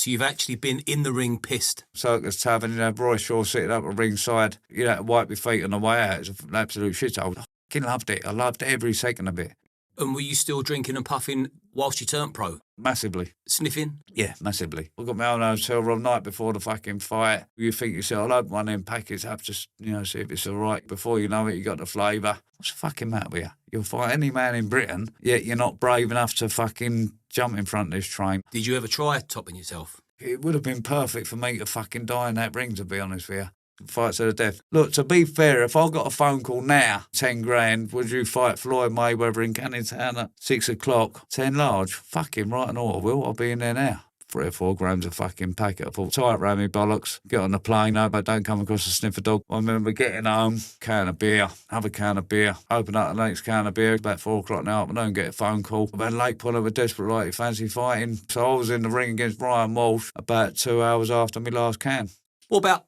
So you've actually been in the ring pissed? Circus Tavern, you know, Roy Shaw sitting up at ringside. You know, wipe your feet on the way out. It's an absolute shithole. I fucking loved it. I loved every second of it. And were you still drinking and puffing whilst you turned pro? Massively. Sniffing? Yeah, massively. I got my own hotel room night before the fucking fight. You think to yourself, I'll open one of them packets up, just, you know, see if it's all right. Before you know it, you got the flavour. What's the fucking matter with you? You'll fight any man in Britain, yet you're not brave enough to fucking jump in front of this train. Did you ever try topping yourself? It would have been perfect for me to fucking die in that ring, to be honest with you. Fight to the death. Look, to be fair, if I got a phone call now, 10 grand, would you fight Floyd Mayweather in Canning Town at 6 o'clock? 10 large? Fucking right and all, I will. I'll be in there now. 3 or 4 grams of fucking packet. I thought, tie it round me bollocks, get on the plane, hope I don't come across a sniffer dog. I remember getting home, can of beer, have a can of beer, open up the next can of beer, about 4 o'clock in the afternoon, get a phone call about late pull of a desperate like fancy fighting. So I was in the ring against Brian Walsh about 2 hours after my last can. What about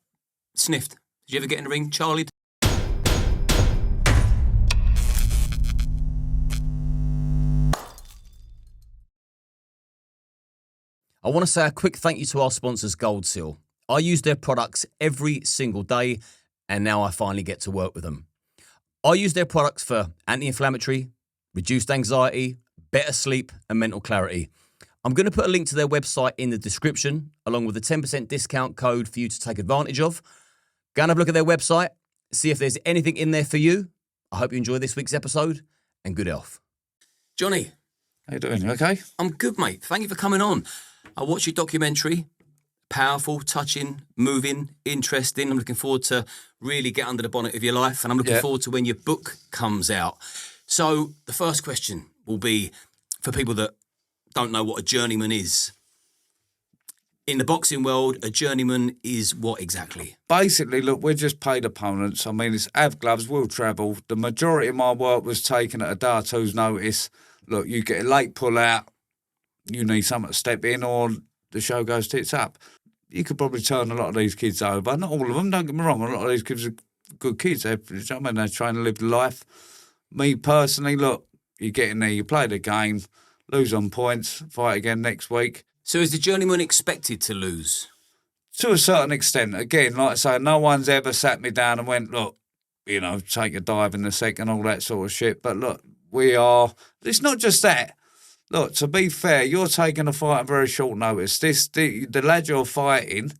sniffed? Did you ever get in the ring, Charlie? I want to say a quick thank you to our sponsors, Gold Seal. I use their products every single day, and now I finally get to work with them. I use their products for anti-inflammatory, reduced anxiety, better sleep, and mental clarity. I'm going to put a link to their website in the description, along with a 10% discount code for you to take advantage of. Go and have a look at their website, see if there's anything in there for you. I hope you enjoy this week's episode, and good health. Johnny. How you doing? You okay? I'm good, mate. Thank you for coming on. I watched your documentary. Powerful, touching, moving, interesting. I'm looking forward to really get under the bonnet of your life, and I'm looking forward to when your book comes out. So the first question will be, for people that don't know what a journeyman is, in the boxing world, a journeyman is what exactly? Basically, look, we're just paid opponents. I mean, it's have gloves, will travel. The majority of my work was taken at a day or two's notice. Look, you get a late pull out, you need someone to step in, or the show goes tits up. You could probably turn a lot of these kids over. Not all of them, don't get me wrong. A lot of these kids are good kids. They're trying to live the life. Me personally, look, you get in there, you play the game, lose on points, fight again next week. So is the journeyman expected to lose? To a certain extent. Again, like I say, no one's ever sat me down and went, look, you know, take a dive in a second, all that sort of shit. But look, it's not just that. Look, to be fair, you're taking a fight on very short notice. The lad you're fighting,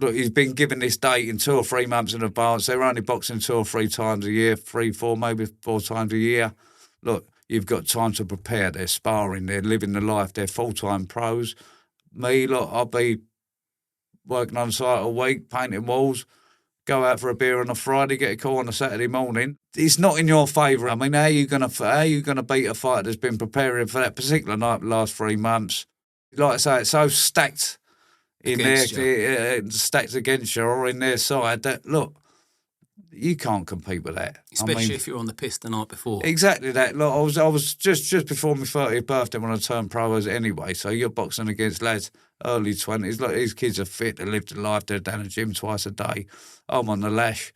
look, he's been given this date in 2 or 3 months in advance. They're only boxing 2 or 3 times a year, 3, 4, maybe 4 times a year. Look, you've got time to prepare. They're sparring. They're living the life. They're full-time pros. Me, look, I'll be working on site all week, painting walls, go out for a beer on a Friday, get a call on a Saturday morning. It's not in your favour. I mean, how are you gonna beat a fighter that's been preparing for that particular night the last 3 months? Like I say, it's so stacked in stacked against you or in their side that, look, you can't compete with that. Especially if you're on the piss the night before. Exactly that. Look, I was just before my 30th birthday when I turned pro anyway. So you're boxing against lads early 20s. Look, these kids are fit. They live the life. They're down the gym twice a day. I'm on the lash.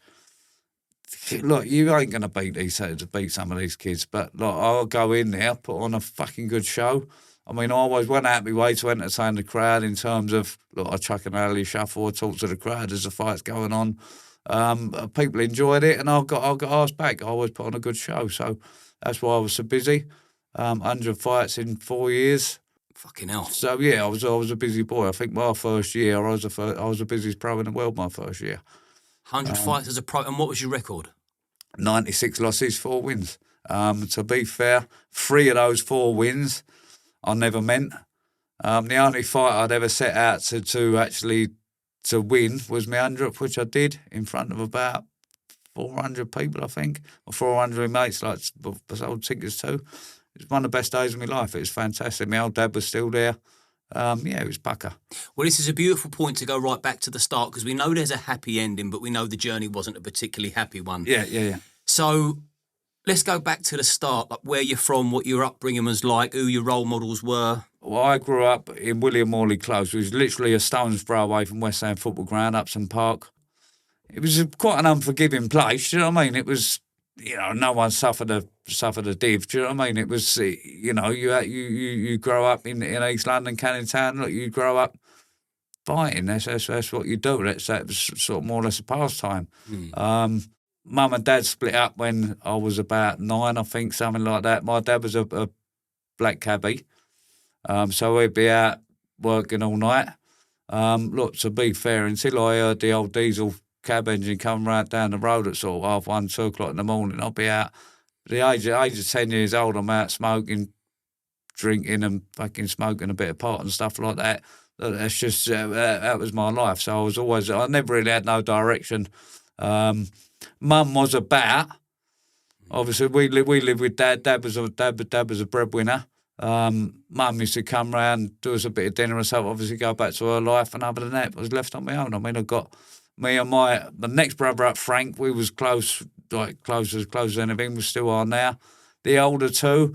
Look, you ain't going to beat some of these kids. But look, I'll go in there, put on a fucking good show. I mean, I always went out my way to entertain the crowd in terms of, look, I chuck an alley shuffle, I talk to the crowd as the fight's going on. People enjoyed it, and I got asked back. I always put on a good show, so that's why I was so busy. 100 fights in 4 years. Fucking hell. So yeah, I was a busy boy. I think my first year, I was the busiest pro in the world. My first year. 100 fights as a pro, and what was your record? 96 losses, 4 wins. To be fair, 3 of those 4 wins I never meant. The only fight I'd ever set out to actually win was my 100th, which I did in front of about 400 people, I think, or 400 mates, like I sold tickets to. It was one of the best days of my life. It was fantastic. My old dad was still there. It was pucker. Well, this is a beautiful point to go right back to the start, because we know there's a happy ending, but we know the journey wasn't a particularly happy one. Yeah. So let's go back to the start, like where you're from, what your upbringing was like, who your role models were. Well, I grew up in William Morley Close, which was literally a stone's throw away from West Ham Football Ground, Upton Park. It was quite an unforgiving place, do you know what I mean? It was, no one suffered a div, do you know what I mean? It was, you grow up in East London, Canning Town, look, you grow up fighting. That's what you do. That was sort of more or less a pastime. Mum and Dad split up when I was about 9, I think, something like that. My dad was a black cabbie, so we'd be out working all night. Look, to be fair, until I heard the old diesel cab engine come right down the road at sort of 1:30, 2 o'clock in the morning, I'll be out. At the age of 10 years old, I'm out smoking, drinking and fucking smoking a bit of pot and stuff like that. That's just, that was my life. So I never really had no direction. Mum was about, obviously we lived with Dad. Dad was a breadwinner. Mum used to come round, do us a bit of dinner and stuff, obviously go back to her life, and other than that, I was left on my own. I mean, I got me and the next brother up, Frank, we was close as anything, we still are now. The older two,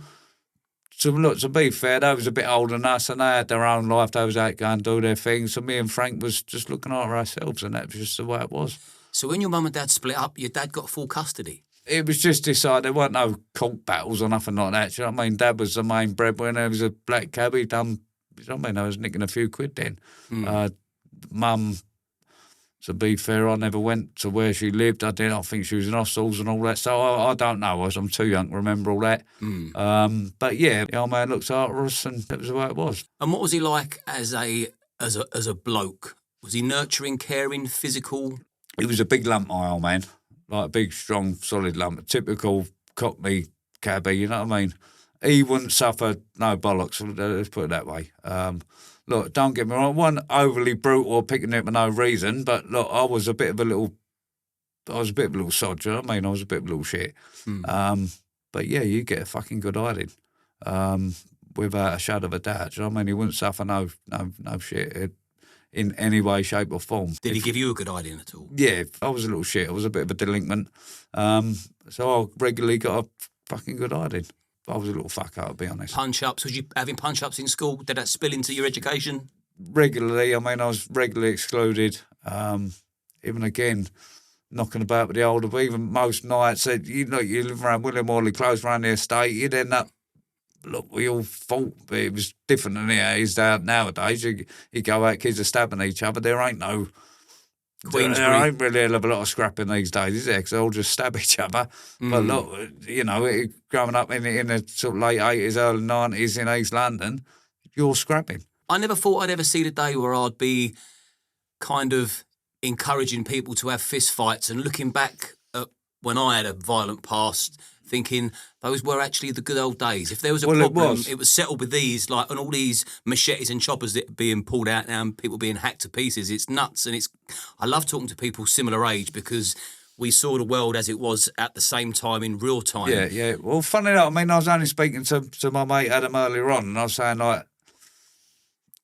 to be fair, they was a bit older than us and they had their own life, they was out going do their thing, so me and Frank was just looking after ourselves, and that was just the way it was. So when your mum and dad split up, your dad got full custody? It was just decided, there weren't no court battles or nothing like that, do you know what I mean? Dad was the main breadwinner, he was a black cabbie, you know what I mean? I was nicking a few quid then. Mum, to be fair, I never went to where she lived. I think she was in hostels and all that. So I don't know. I'm too young to remember all that. But yeah, the old man looked after us, and that was the way it was. And what was he like as a bloke? Was he nurturing, caring, physical? He was a big lump, my old man. Like a big, strong, solid lump. A typical Cockney cabbie, you know what I mean? He wouldn't suffer no bollocks, let's put it that way. Look, don't get me wrong, I wasn't overly brutal or picking it for no reason, but look, I was a bit of a little sod, you know what I mean? I was a bit of a little shit. But yeah, you get a fucking good hiding, without a shadow of a doubt, you know what I mean? He wouldn't suffer no shit in any way, shape or form. Did he give you a good hiding at all? Yeah, I was a little shit. I was a bit of a delinquent. So I regularly got a fucking good hiding. I was a little fucker, to be honest. Punch-ups? Was you having punch-ups in school? Did that spill into your education? Regularly. I mean, I was regularly excluded. Even again, knocking about with the older, even most nights, you live around William Morley Close, around the estate, you'd end up, look, we all fought, but it was different than it is nowadays. You go out, kids are stabbing each other. There ain't no... Queensbury. There ain't really a lot of scrapping these days, is there? Because they all just stab each other. But look, growing up in the sort of late 80s, early 90s in East London, you're scrapping. I never thought I'd ever see the day where I'd be kind of encouraging people to have fist fights, and looking back at when I had a violent past, thinking those were actually the good old days. If there was a problem, it was settled with these, like, and all these machetes and choppers that are being pulled out now and people being hacked to pieces. It's nuts, and I love talking to people similar age because we saw the world as it was at the same time in real time. Yeah. Well, funny enough, I mean, I was only speaking to my mate Adam earlier on, and I was saying, like,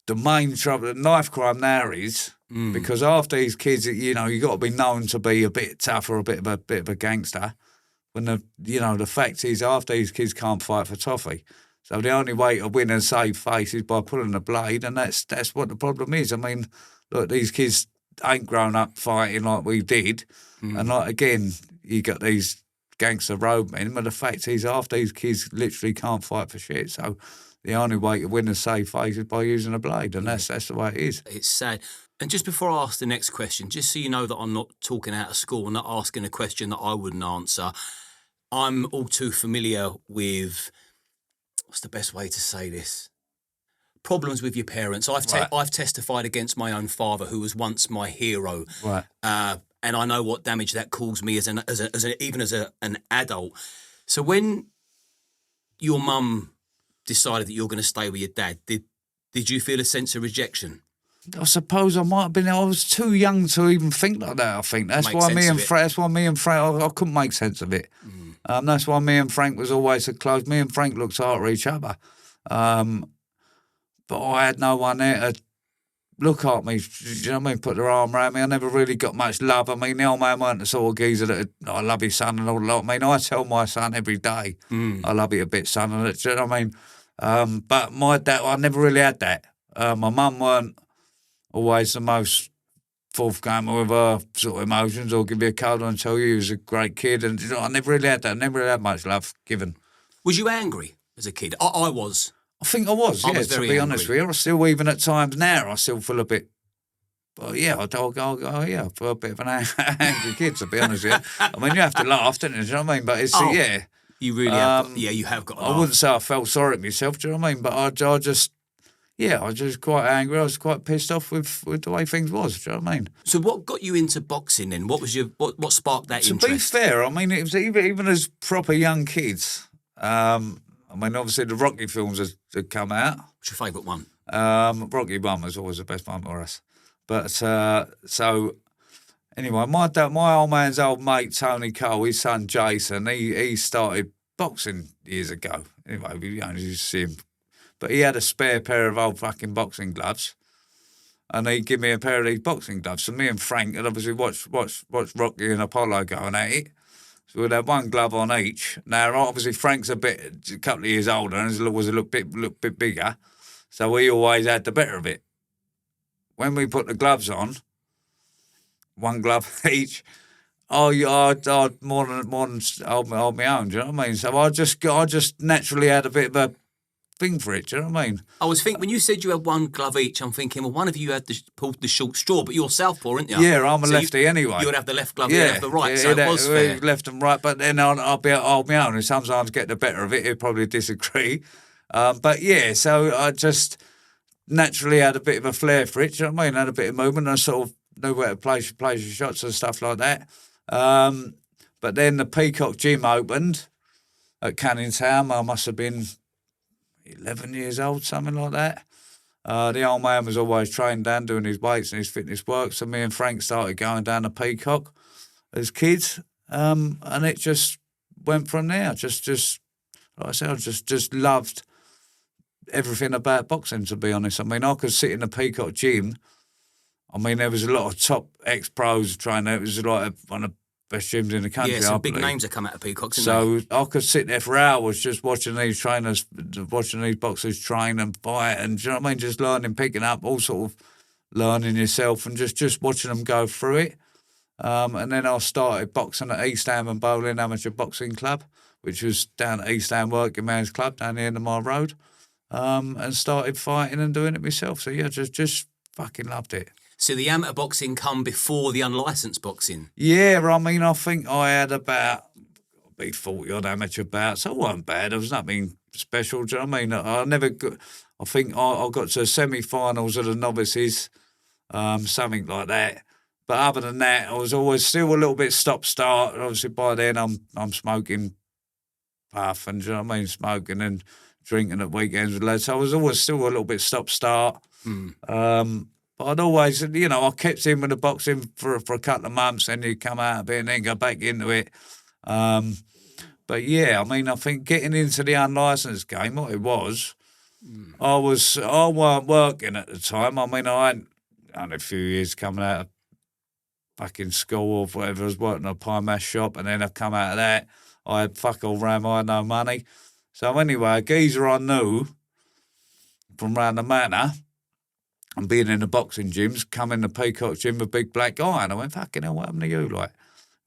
the main trouble, the knife crime now is because after these kids, you got to be known to be a bit tough or a bit of a gangster. When the fact is, after these kids can't fight for toffee, so the only way to win and save face is by pulling a blade, and that's what the problem is. I mean, look, these kids ain't grown up fighting like we did, and like again, you got these gangster roadmen, but the fact is, after these kids literally can't fight for shit, so the only way to win and save face is by using a blade, and that's the way it is. It's sad. And just before I ask the next question, just so you know that I'm not talking out of school and not asking a question that I wouldn't answer, I'm all too familiar with, what's the best way to say this? Problems with your parents. I've testified against my own father, who was once my hero. Right. And I know what damage that caused me even as an adult. So when your mum decided that you're going to stay with your dad, did you feel a sense of rejection? I suppose I might have been. I was too young to even think like that. I think that's why me and Frank. I couldn't make sense of it. That's why me and Frank was always so close. Me and Frank looked after each other, but I had no one there to look at me. You know what I mean? Put their arm around me. I never really got much love. I mean, the old man weren't the sort of geezer that I love his son and all that. I mean, I tell my son every day, I love you a bit, son. And you know what I mean? But my dad, I never really had that. My mum weren't always the most forthcoming with her sort of emotions, or give you a cuddle and tell you he was a great kid. And I never really had that. I never really had much love given. Was you angry as a kid? I was. I think I was, to be honest with you. I still, even at times now, I still feel a bit But yeah, I'll go, yeah, for a bit of an angry kid, to be honest with you. I mean, you have to laugh, don't you? Do you know what I mean? But it's, yeah. You really have got, you have got to laugh. I wouldn't say I felt sorry at myself, do you know what I mean? But I just quite angry. I was quite pissed off with the way things was, do you know what I mean? So what got you into boxing then? What was what sparked that To interest? be fair, I mean, it was even as proper young kids. I mean, obviously the Rocky films had come out. What's your favourite one? Rocky 1 was always the best one for us. But so anyway, my old man's old mate Tony Cole, his son Jason, he started boxing years ago. Anyway, we only used to see him, but he had a spare pair of old fucking boxing gloves, and he'd give me a pair of these boxing gloves. So me and Frank had obviously watched Rocky and Apollo going at it. So we'd have one glove on each. Now, obviously, Frank's a couple of years older and was a little bit bigger, so he always had the better of it. When we put the gloves on, one glove each, I'd more than hold my own. Do you know what I mean? So I just naturally had a bit of a thing for it. Do you know what I mean? I was thinking when you said you had one glove each, I'm thinking, well, one of you had pulled the short straw, but you're southpaw, aren't you? Yeah, I'm a lefty anyway. You would have the left glove, you'd have the right, so it was fair. Left and right, but then I'll be hold my own, and sometimes get the better of it. He'll probably disagree, but yeah. So I just naturally had a bit of a flair for it. Do you know what I mean? Had a bit of movement. And I sort of knew where to place your shots and stuff like that. But then the Peacock Gym opened at Canning Town. I must have been 11 years old, something like that. The old man was always training down, doing his weights and his fitness work. So me and Frank started going down to Peacock as kids, and it just went from there. Just like I said, I just loved everything about boxing, to be honest. I mean, I could sit in the Peacock Gym. I mean, there was a lot of top ex-pros training. It was like one of the best gyms in the country. Yeah, some big names that come out of Peacock, didn't so I could sit there for hours just watching these trainers, watching these boxers train and fight, and do you know what I mean? Just learning, picking up, all sort of learning yourself, and just watching them go through it. And then I started boxing at East Ham and Bowling Amateur Boxing Club, which was down at East Ham Working Man's Club down the end of my road, and started fighting and doing it myself. So yeah, just fucking loved it. So the amateur boxing come before the unlicensed boxing? Yeah, I mean, I think I had about 40-odd amateur bouts. So it wasn't bad. There was nothing special, do you know what I mean? I think I got to semi-finals of the novices, something like that. But other than that, I was always still a little bit stop-start. Obviously, by then, I'm smoking puff and, do you know what I mean, smoking and drinking at weekends with lads. So I was always still a little bit stop-start. I'd always, I kept in with the boxing for a couple of months, and you'd come out of it and then go back into it. But yeah, I mean, I think getting into the unlicensed game, what it was, I weren't working at the time. I mean, I had a few years coming out of fucking school or whatever. I was working at a pie mash shop, and then I've come out of that. I had fuck all round, I had no money. So anyway, a geezer I knew from round the manor, and being in the boxing gyms, come in the Peacock Gym with a big black guy, and I went, fucking hell, what happened to you? Like,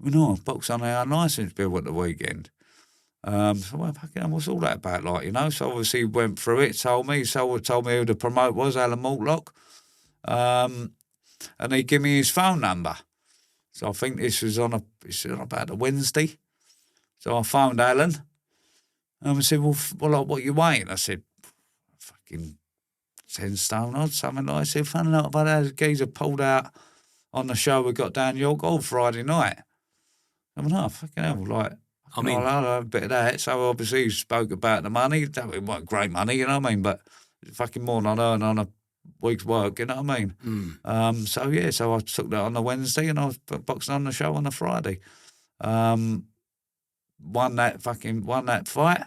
I box on the unlicensed bill at the weekend. So, well, fucking hell, what's all that about, like, So obviously he went through it, told me who the promoter was, Alan Mortlock, and he gave me his phone number. So I think this was on about a Wednesday. So I phoned Alan, and I said, well, what you weighing? I said, fucking 10 stone odd, something like that. I said, funny enough, but a geezer pulled out on the show we got down York Hall Friday night. I went, oh, fucking hell, like, I'll have a bit of that. So obviously he spoke about the money. It wasn't great money, you know what I mean? But fucking more than I earn on a week's work, you know what I mean? So I took that on the Wednesday, and I was boxing on the show on the Friday. Won that fight.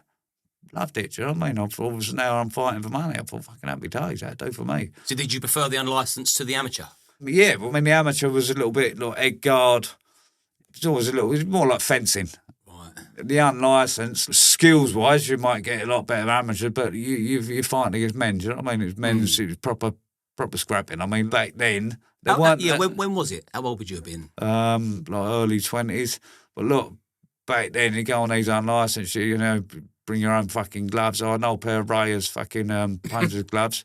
Loved it, do you know what I mean? Obviously now I'm fighting for money. I thought, fucking happy days, that'd do for me. So did you prefer the unlicensed to the amateur? Yeah, well, I mean, the amateur was a little bit like egg guard. It was more like fencing. Right. The unlicensed, skills-wise, you might get a lot better amateur, but you're fighting against men, do you know what I mean? It was men's, it was proper scrapping. I mean, back then, there weren't... Yeah, when was it? How old would you have been? Like early 20s. But look, back then, you go on these unlicensed, bring your own fucking gloves. I had an old pair of Rayers fucking puncher's gloves.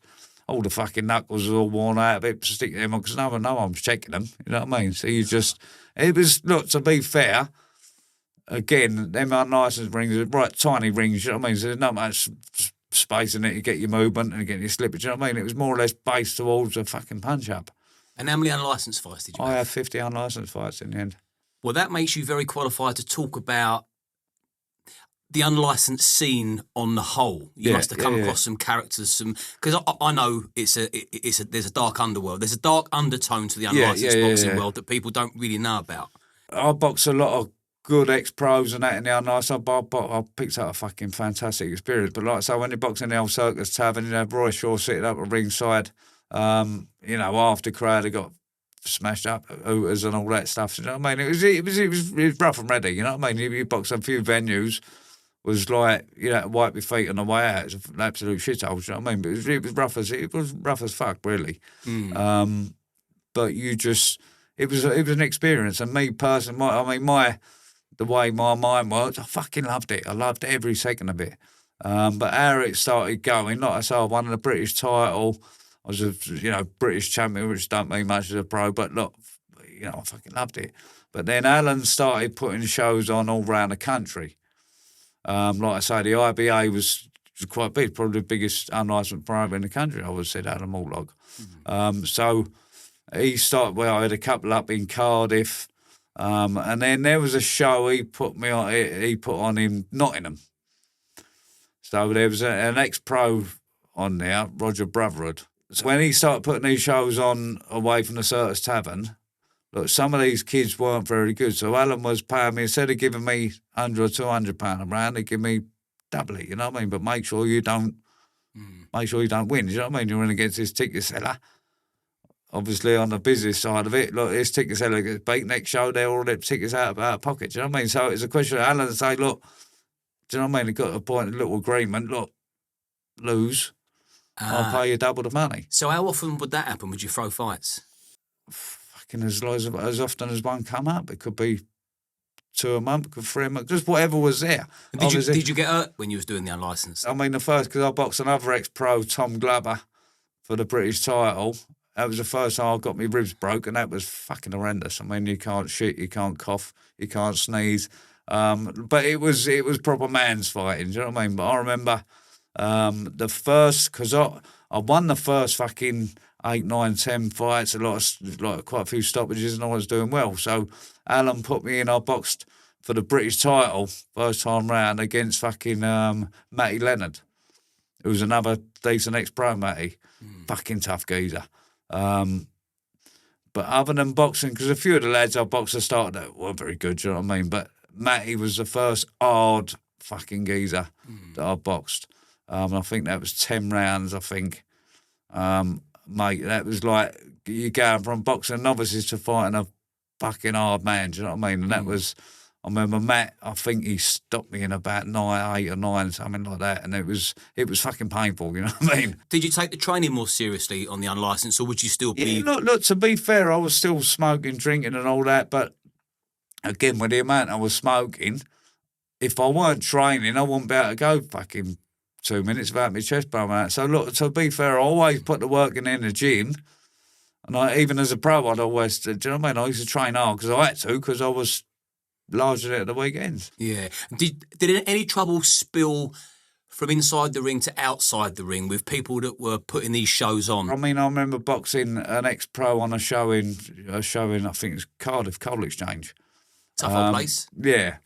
all the fucking knuckles were all worn out, a bit sticking them on, because no one was checking them, you know what I mean? So it was, look, to be fair, again, them unlicensed rings are right tiny rings, you know what I mean? So there's not much space in it to get your movement and get your slippage, you know what I mean? It was more or less based towards a fucking punch-up. And how many unlicensed fights did you have? I have 50 unlicensed fights in the end. Well, that makes you very qualified to talk about the unlicensed scene on the whole. You must have come across some characters, because I know there's a dark underworld. There's a dark undertone to the unlicensed boxing world that people don't really know about. I box a lot of good ex-pros and that in the unlicensed. I picked up a fucking fantastic experience. But like I say, when you box in the old Circus Tavern, you have Roy Shaw sitting up at ringside. You know, after crowd, they got smashed up, hooters and all that stuff. You know what I mean? It was rough and ready. You know what I mean? You box a few venues. Was like, you know, wipe your feet on the way out. It's an absolute shithole, you know what I mean? But it was rough as fuck, really. But you just, it was an experience. And me personally, the way my mind works, I fucking loved it. I loved every second of it. But how it started going, like I said, I won the British title. I was a, British champion, which don't mean much as a pro, but look, I fucking loved it. But then Alan started putting shows on all around the country. Like I say, the IBA was quite big, probably the biggest unlicensed promoter in the country, I would have said, Adam Morlock. So he started, I had a couple up in Cardiff, and then there was a show he put on in Nottingham. So there was an ex-pro on there, Roger Brotherhood. So when he started putting these shows on away from the Circus Tavern, look, some of these kids weren't very good. So Alan was paying me, instead of giving me £100 or £200 a round, he'd give me double it, you know what I mean? But make sure you don't win, you know what I mean? You're in against this ticket seller. Obviously, on the business side of it, look, this ticket seller gets beat, next show, they're all their tickets out of pocket, do you know what I mean? So it's a question of Alan to say, look, do you know what I mean? He got a point, a little agreement, look, lose, I'll pay you double the money. So how often would that happen? Would you throw fights? As often as one come up. It could be 2 a month, could 3 a month, just whatever was there. Did you get hurt when you was doing the unlicensed? I mean, the first, because I boxed another ex-pro, Tom Glover, for the British title. That was the first time I got my ribs broke, and that was fucking horrendous. I mean, you can't shit, you can't cough, you can't sneeze. But it was proper man's fighting, do you know what I mean? But I remember the first, because I won the first fucking 8, 9, 10 fights, quite a few stoppages, and I was doing well. So Alan put me in. I boxed for the British title first time round against fucking Matty Leonard, who was another decent ex-pro Matty, fucking tough geezer. But other than boxing, because a few of the lads I boxed at started that weren't very good, do you know what I mean? But Matty was the first hard fucking geezer that I boxed. I think that was 10 rounds, I think. Mate, that was like you going from boxing novices to fighting a fucking hard man, do you know what I mean? And that was, I remember Matt, I think he stopped me in about 8 or 9, something like that, and it was fucking painful, you know what I mean? Did you take the training more seriously on the unlicensed, or would you still be... Yeah, look, to be fair, I was still smoking, drinking and all that, but again, with the amount I was smoking, if I weren't training, I wouldn't be able to go fucking 2 minutes without my chest blowing out. So look, to be fair, I always put the work in the gym. And even as a pro, I'd always, do you know what I mean? I used to train hard because I had to, because I was largely at the weekends. Yeah. Did any trouble spill from inside the ring to outside the ring with people that were putting these shows on? I mean, I remember boxing an ex-pro on a show in I think it's Cardiff, Coal Exchange. Tough old place. Yeah.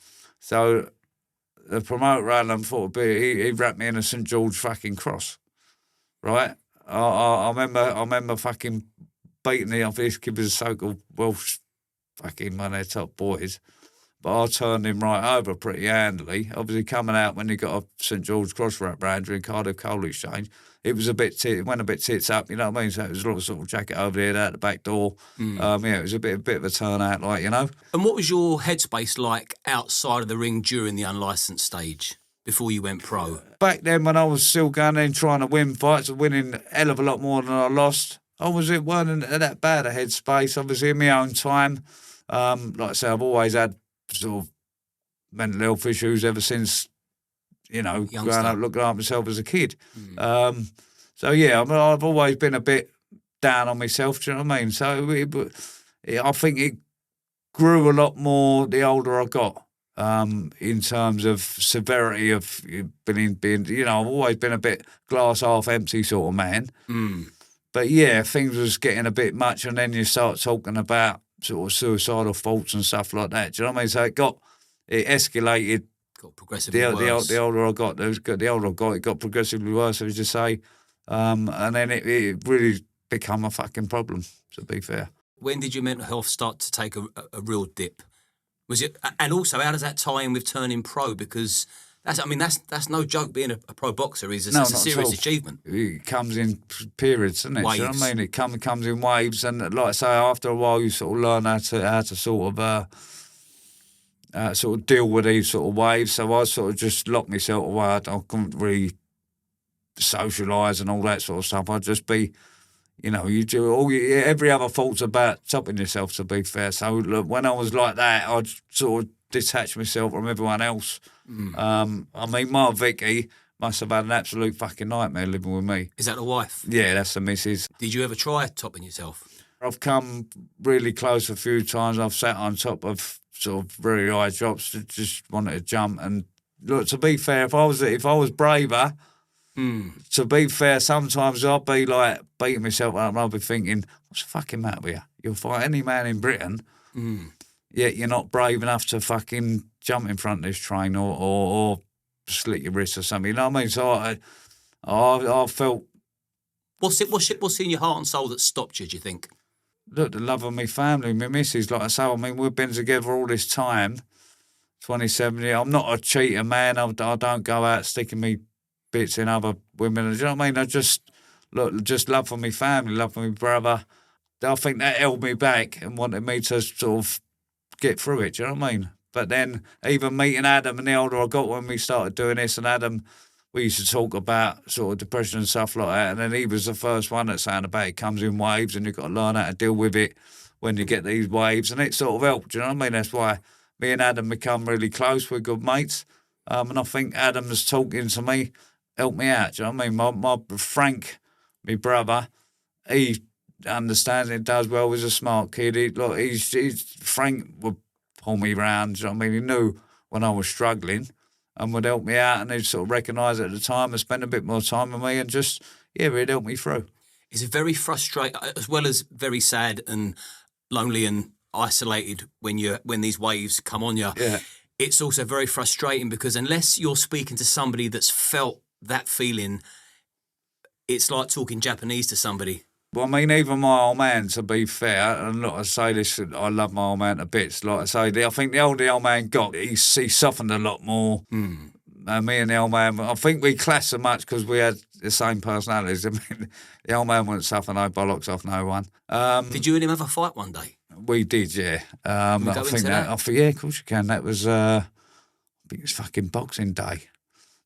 So the promoter Alan thought he wrapped me in a St George fucking cross, right? I remember fucking beating the off this kid was a so-called Welsh fucking one of their top boys, but I turned him right over pretty handily. Obviously, coming out when he got a St George cross wrap round during Cardiff Coal Exchange, it was it went a bit tits up, you know what I mean? So it was a little sort of jacket over there, out the back door. It was a bit of a turnout, like, you know. And what was your headspace like outside of the ring during the unlicensed stage before you went pro? Back then, when I was still going in trying to win fights, winning a hell of a lot more than I lost, it wasn't that bad a headspace. Obviously, in my own time, like I say, I've always had sort of mental health issues ever since, growing up, looking after myself as a kid. So yeah, I've always been a bit down on myself. Do you know what I mean? So I think it grew a lot more the older I got. In terms of severity of being, I've always been a bit glass half empty sort of man. But yeah, things was getting a bit much, and then you start talking about sort of suicidal thoughts and stuff like that. Do you know what I mean? So it escalated. Got progressively worse. The older I got, it got progressively worse, as you say. And then it really become a fucking problem, to be fair. When did your mental health start to take a real dip? Was it, and also, how does that tie in with turning pro? Because that's no joke. Being a pro boxer is a serious achievement. It comes in periods, doesn't it? Waves. Do you know what I mean? It comes in waves, and like I say, after a while, you sort of learn how to sort of deal with these sort of waves. So I sort of just locked myself away. I couldn't really socialise and all that sort of stuff. I'd just be. You do every other thought's about topping yourself, to be fair. So look, when I was like that, I'd sort of detach myself from everyone else. My Vicky must have had an absolute fucking nightmare living with me. Is that the wife? Yeah, that's the missus. Did you ever try topping yourself? I've come really close a few times. I've sat on top of sort of very high drops, just wanted to jump. And look, to be fair, if I was braver. To be fair, sometimes I'll be like beating myself up and I'll be thinking, what's the fucking matter with you? You'll fight any man in Britain, yet you're not brave enough to fucking jump in front of this train or slit your wrist or something. You know what I mean? So I felt... What's in your heart and soul that stopped you, do you think? Look, the love of my family, my missus, like I say, we've been together all this time, 27 years. I'm not a cheater, man. I don't go out sticking me bits in other women. Do you know what I mean? I just love for my family, love for my brother. I think that held me back and wanted me to sort of get through it. Do you know what I mean? But then even meeting Adam, and the older I got when we started doing this, and Adam, we used to talk about sort of depression and stuff like that. And then he was the first one that saying about it comes in waves, and you've got to learn how to deal with it when you get these waves. And it sort of helped. Do you know what I mean? That's why me and Adam become really close. We're good mates. And I think Adam's talking to me helped me out. Do you know what I mean? My Frank, my brother, he understands it, does well. He's a smart kid. Frank would pull me round. Do you know what I mean? He knew when I was struggling and would help me out, and he'd sort of recognise it at the time and spend a bit more time with me and just, he'd help me through. It's a very frustrating, as well as very sad and lonely and isolated when these waves come on you. Yeah. It's also very frustrating because unless you're speaking to somebody that's felt that feeling, it's like talking Japanese to somebody. Well, I mean, even my old man, to be fair, and look, I say this, I love my old man to bits. Like I say, I think the older the old man got, he softened a lot more. Me and the old man, I think we clashed so much because we had the same personalities. I mean, the old man wouldn't suffer no bollocks off no one. Did you and him have a fight one day? We did, yeah. I think yeah, of course you can. That was, I think it was fucking Boxing Day.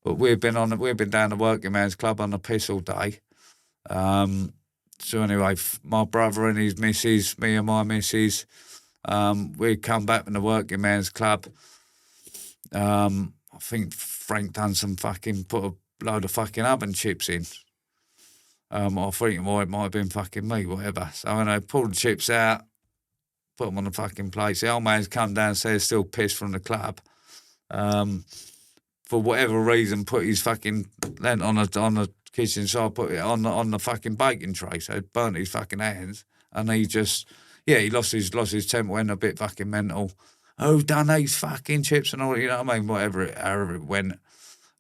But we've been down the Working Man's Club on the piss all day. So anyway, my brother and his missus, me and my missus, we come back from the Working Man's Club. I think Frank done put a load of fucking oven chips in. I think it might have been fucking me, whatever. So when I pulled the chips out, put them on the fucking plate. The old man's come downstairs still pissed from the club. For whatever reason, put his fucking lent on the kitchen side, put it on the fucking baking tray, so it burnt his fucking hands, and he just, he lost his temper, went a bit fucking mental. Oh, done these fucking chips and all, you know what I mean? However it went.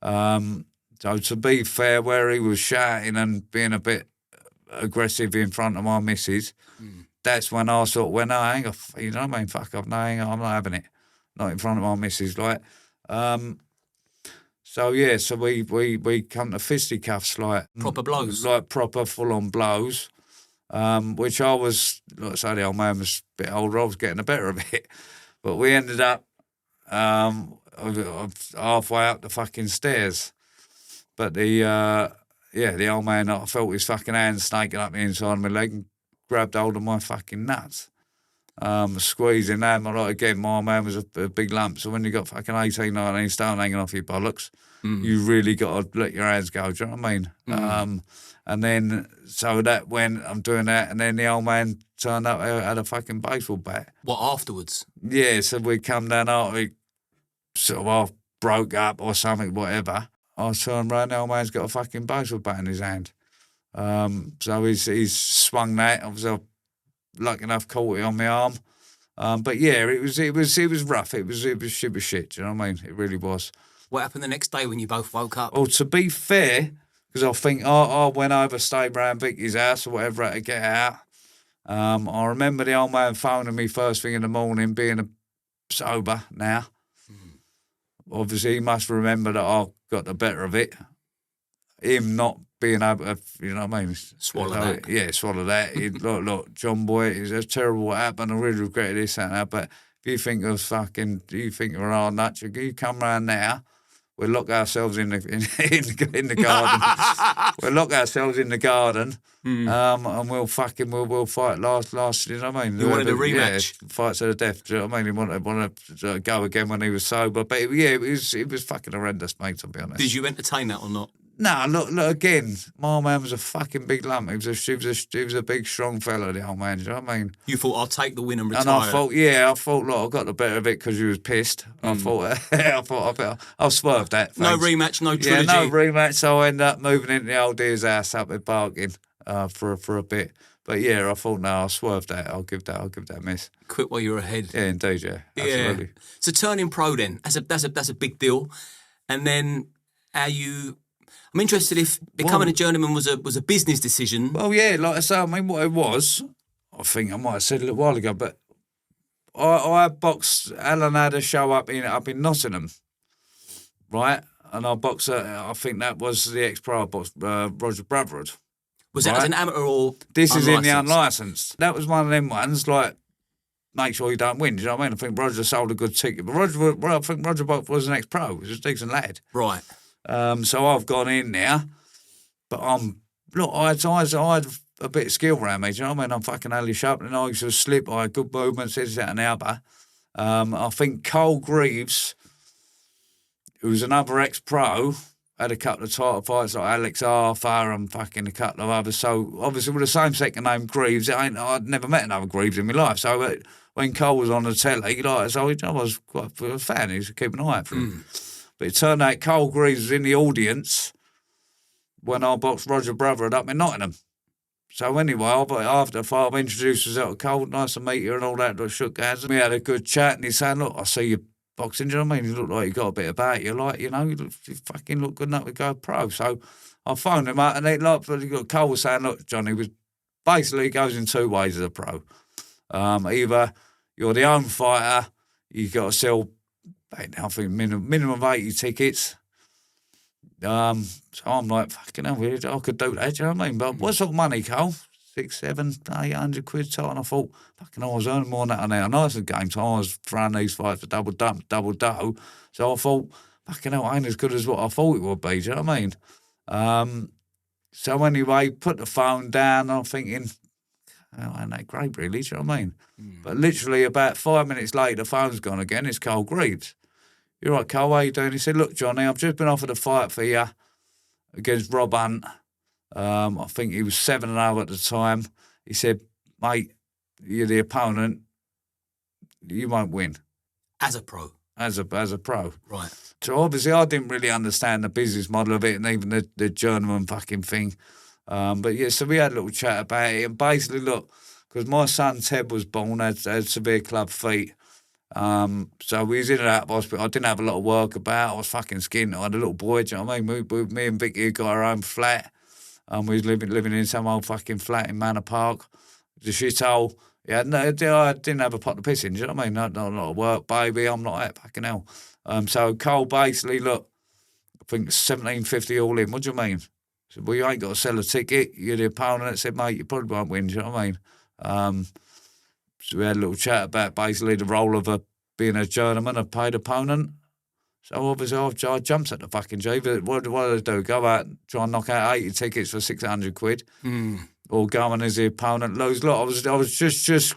So to be fair, where he was shouting and being a bit aggressive in front of my missus, that's when I sort of went, oh, hang off, you know what I mean? Fuck off, no, hang on, I'm not having it. Not in front of my missus, like. So we come to fisticuffs, like proper blows, like proper full-on blows, which I was, like I say, the old man was a bit older. I was getting the better of it, but we ended up halfway up the fucking stairs. But the old man, I felt his fucking hand snaking up the inside of my leg and grabbed hold of my fucking nuts. squeezing that. Like, again, my man was a big lump. So when you got fucking 18, 19 stone hanging off your bollocks, you really got to let your hands go. Do you know what I mean? And then, so that went, I'm doing that, and then the old man turned up, had a fucking baseball bat. What, afterwards? Yeah, so we come down after we sort of all broke up or something, whatever. I turned around, the old man's got a fucking baseball bat in his hand. So he's swung that. Obviously, I was lucky enough caught it on my arm. But yeah, it was rough. It was shit. Do you know what I mean? It really was. What happened the next day when you both woke up? Well, to be fair, because I think I went over, stayed round Vicky's house or whatever to get out. I remember the old man phoning me first thing in the morning, being sober now. Obviously, he must remember that I got the better of it. Him not being able to, you know what I mean? Swallow that. Yeah, swallow that. Look, John boy, it's terrible what happened. I really regret this and that. But if you think of a hard nut, you come round now. We'll lock ourselves in the garden. We'll lock ourselves in the garden, and we'll fight last. You know what I mean? You wanted a rematch? Yeah, fight to the death. Do you know what I mean? He wanted to go again when he was sober. But it was fucking horrendous, mate. To be honest. Did you entertain that or not? No, look again. My man was a fucking big lump. He was a big, strong fella, the old man. Do you know what I mean? You thought, I'll take the win and retire. And I thought, look, I got the better of it because you was pissed. I thought, I'll swerve that. Thanks. No rematch, no trilogy. Yeah, no rematch. So I ended up moving into the old dear's house up at Barking for a bit. But yeah, I thought, no, I'll swerve that. I'll give that a miss. Quit while you're ahead. Yeah, indeed, yeah, absolutely. Yeah. So turning pro then, that's a big deal. And then I'm interested if becoming a journeyman was a business decision. Well, yeah, like I say, I mean, what it was, I think I might have said a little while ago, but I boxed. Alan had a show up in Nottingham, right? And I boxed. I think that was the ex-pro I boxed, Roger Brotherhood. Was that as an amateur or This is in the unlicensed? unlicensed. That was one of them ones, like, make sure you don't win. Do you know what I mean? I think Roger sold a good ticket, but I think Roger was an ex-pro. He was a decent lad. Right. So I've gone in now, but I had a bit of skill around me, do you know what I mean? I'm fucking Ali sharp, and I used to slip, I had good movements, this, that, and the other. I think Greaves, who's another ex-pro, had a couple of title fights like Alex Arthur and fucking a couple of others. So obviously with the same second name Greaves, I'd never met another Greaves in my life. So when Cole was on the telly, I was quite a fan. He used to keep an eye out for him. But it turned out Greaves was in the audience when I boxed Roger Brotherhood up in Nottingham. So anyway, after the fight, I introduced myself to Cole, nice to meet you and all that, shook hands. We had a good chat and he said, look, I see you boxing, do you know what I mean? You look like you got a bit about you, like, you fucking look good enough to go pro. So I phoned him up and Cole was saying, look, Johnny, basically it goes in two ways as a pro. Either you're the home fighter, you got to sell, I think minimum of 80 tickets. So I'm like, fucking hell, I could do that, do you know what I mean? But what sort of money, Cole? 600, 700, 800 quid tight. And I thought, fucking hell, I was earning more than that an hour. Nice at game time, I was throwing these fights for double dough. So I thought, fucking hell, ain't as good as what I thought it would be, do you know what I mean? So anyway, put the phone down, I'm thinking, oh, ain't that great, really, do you know what I mean? But literally about 5 minutes later, the phone's gone again, it's Cole Greaves. You're right, Cole, how you doing? He said, look, Johnny, I've just been offered a fight for you against Rob Hunt. I think he was 7-0 at the time. He said, mate, you're the opponent. You won't win. As a pro? As a pro. Right. So obviously I didn't really understand the business model of it and even the Journeyman fucking thing. But yeah, so we had a little chat about it. And basically, look, because my son Ted was born, had severe club feet. So we was in and out of hospital. I didn't have a lot of work about. I was fucking skint. I had a little boy, do you know what I mean? Me and Vicky got our own flat. We was living in some old fucking flat in Manor Park. The shithole. Yeah, no, I didn't have a pot to piss in, do you know what I mean? Not a lot of work, baby. I'm not that fucking hell. So Cole basically, look, I think $1,750 all in. What do you mean? I said, well, you ain't got to sell a ticket. You're the opponent. I said, mate, you probably won't win, do you know what I mean? So we had a little chat about basically the role of being a journeyman, a paid opponent. So obviously I jumped at the fucking G. But what do I do? Go out and try and knock out 80 tickets for 600 quid? Or go in as the opponent, lose. Look, I was just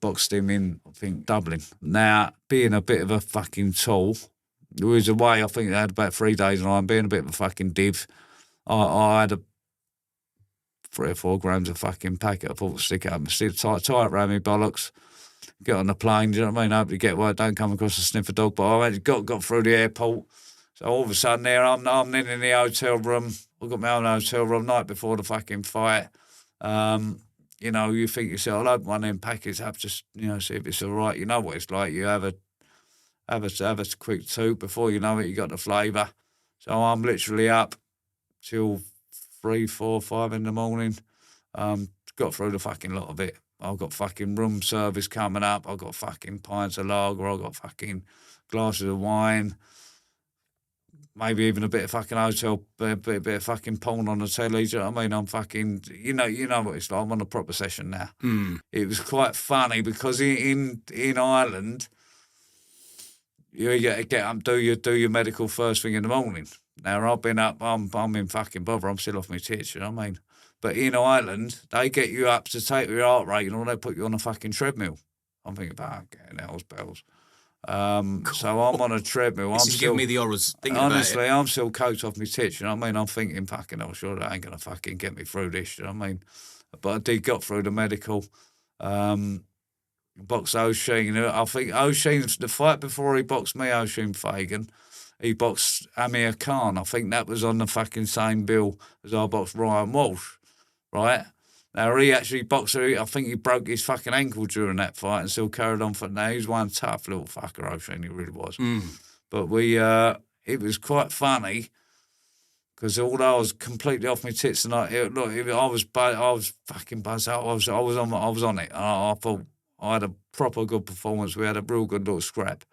boxed him in, I think, Dublin. Now, being a bit of a fucking tool, it was away, I think I had about 3 days, and I'm being a bit of a fucking div. I had 3 or 4 grams of fucking packet. I thought, stick it up and stick tie it around me bollocks. Get on the plane, do you know what I mean? Hope to get where I don't come across a sniffer dog. But I actually got through the airport. So all of a sudden there, I'm in the hotel room. I've got my own hotel room night before the fucking fight. You know, you think yourself, I'll open one of them packets up, just, you know, see if it's all right. You know what it's like. You have a quick toot before you know it, you got the flavour. So I'm literally up till 3, 4, 5 in the morning. Got through the fucking lot of it. I've got fucking room service coming up. I've got fucking pints of lager. I've got fucking glasses of wine. Maybe even a bit of fucking hotel, bit of fucking porn on the telly. Do you know what I mean? I'm fucking, you know what it's like. I'm on a proper session now. It was quite funny because in Ireland, you get up, do your medical first thing in the morning. Now I've been up, I'm in fucking bother. I'm still off my tits. You know what I mean? But in Ireland, they get you up to take your heart rate and all. They put you on a fucking treadmill. I'm thinking about getting hell's bells. So I'm on a treadmill. This is giving me the horrors. Honestly, I'm still coated off my tits. You know what I mean? I'm thinking, fucking hell, sure that ain't gonna fucking get me through this. You know what I mean? But I did got through the medical. Boxed 𝐬𝐮𝐬𝐜𝐫𝐤. I think 𝐬𝐮, the fight before he boxed me, 𝐬𝐮𝐬𝐫𝐤, he boxed 𝐟𝐨𝐫𝐿. I think that was on the fucking same bill as I boxed Ryan Walsh, right? Now, he actually boxed her. I think he broke his fucking ankle during that fight and still carried on for now. He was one tough little fucker, 𝐬𝐮𝐬𝐜, he really was. But it was quite funny because although I was completely off my tits and I was fucking buzzed out. I was on it. I thought I had a proper good performance. We had a real good little scrap.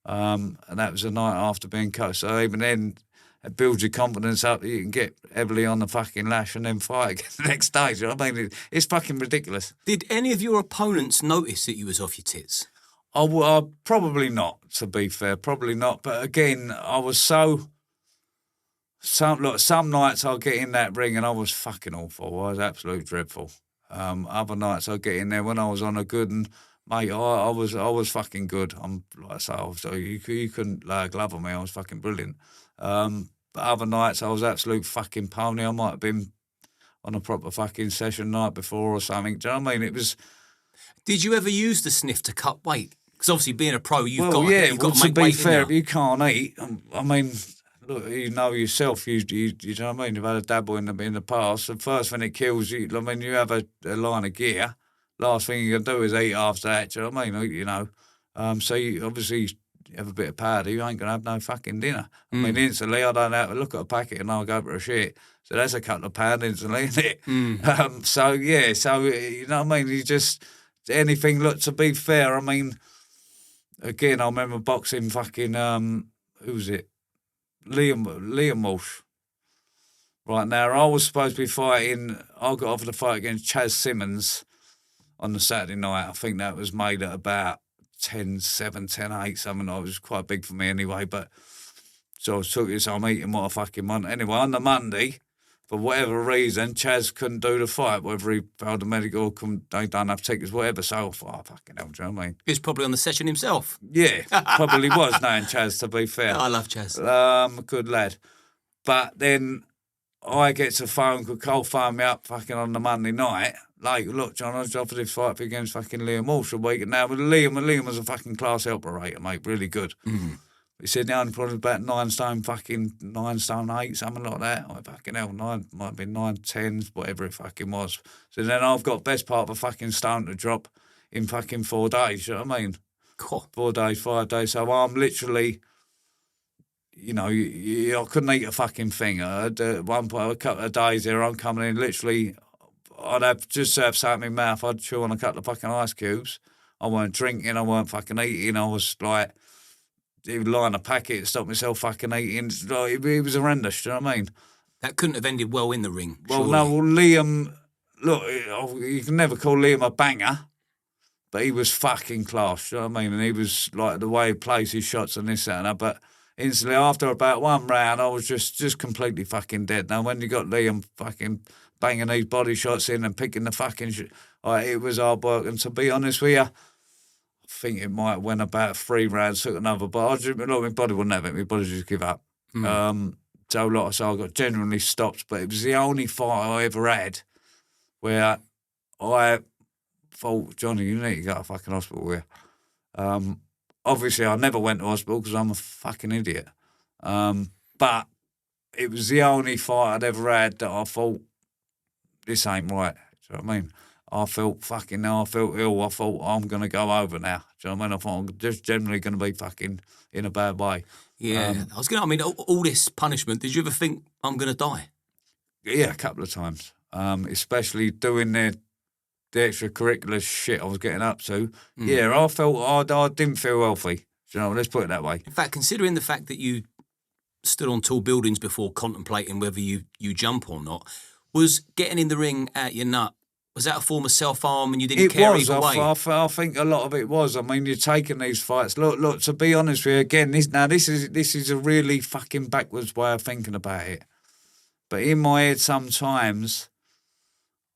And that was the night after being coached. So even then, it builds your confidence up. You can get heavily on the fucking lash and then fight again the next day. Do you know what I mean? It's fucking ridiculous. Did any of your opponents notice that you was off your tits? Probably not, to be fair. Probably not. But again, I was some nights I'll get in that ring and I was fucking awful. I was absolutely dreadful. Other nights I'll get in there when I was on a good and mate, I was fucking good. I'm like I say, so you couldn't lay a glove on me. I was fucking brilliant. But other nights I was absolute fucking pony. I might have been on a proper fucking session night before or something. Do you know what I mean? It was. Did you ever use the sniff to cut weight? Because obviously, being a pro, you've got to make to be weight. fair, if you can't eat, I mean, look, you know yourself. You know what I mean. You've had a dabble in the past. The first thing it kills you. I mean, you have a line of gear. Last thing you can do is eat after that. Do you know what I mean? You know, so you obviously have a bit of powder. You ain't gonna have no fucking dinner. I mean, instantly, I don't have to look at a packet and I'll go for a shit. So that's a couple of pounds instantly, isn't it? So you know what I mean. You just anything. Look, to be fair, I mean, again, I remember boxing fucking who was it? Liam Walsh. Right now, I was supposed to be fighting. I got offered a fight against Chaz Simmons on the Saturday night. I think that was made at about 10-7, 10-8, something. It was quite big for me anyway, but so I took it, so I'm eating what I fucking want. Anyway, on the Monday, for whatever reason, Chaz couldn't do the fight, whether he failed the medical or they don't have tickets, whatever, so I thought, oh, fucking hell, do you know what I mean? He was probably on the session himself. Yeah, probably was, knowing Chaz, to be fair. I love Chaz. Good lad. But then I get a phone call, Cole phoned me up fucking on the Monday night. Like, look, John, I was offered this fight against fucking Liam Walsh a week. And now with Liam was a fucking class operator, mate, really good. He said the only problem was about 9 stone, 8, something like that. I fucking hell, 9, might have been 9, 10, whatever it fucking was. So then I've got best part of a fucking stone to drop in fucking 4 days, you know what I mean? Cool. 4 days, 5 days. So I'm literally, you know, I couldn't eat a fucking thing. At one point, a couple of days there, I'm coming in, literally, I'd have something in my mouth. I'd chew on a couple of fucking ice cubes. I weren't drinking. I weren't fucking eating. I was like, even lying a packet to stop myself fucking eating. It was horrendous. Do you know what I mean? That couldn't have ended well in the ring. Well, surely. no, Liam, look, you can never call Liam a banger, but he was fucking class. Do you know what I mean? And he was like the way he plays his shots and this, that, and that. But instantly, after about one round, I was just completely fucking dead. Now, when you got Liam fucking banging these body shots in and picking the fucking shit. It was hard work. And to be honest with you, I think it might have went about 3 rounds, took another. But I just, my body wouldn't have it. My body just give up. So like I said, I got genuinely stopped. But it was the only fight I ever had where I thought, Johnny, you need to go to fucking hospital here. Obviously, I never went to hospital because I'm a fucking idiot. But it was the only fight I'd ever had that I thought, this ain't right. Do you know what I mean? I felt ill. I thought, I'm going to go over now. Do you know what I mean? I thought I'm just generally going to be fucking in a bad way. Yeah. All this punishment, did you ever think I'm going to die? Yeah, a couple of times. Especially doing the extracurricular shit I was getting up to. Yeah, I felt I didn't feel healthy. Do you know, let's put it that way. In fact, considering the fact that you stood on tall buildings before contemplating whether you jump or not, was getting in the ring out your nut, was that a form of self-harm and you didn't care either way? I think a lot of it was. I mean, you're taking these fights. Look, to be honest with you, again, this is a really fucking backwards way of thinking about it. But in my head sometimes,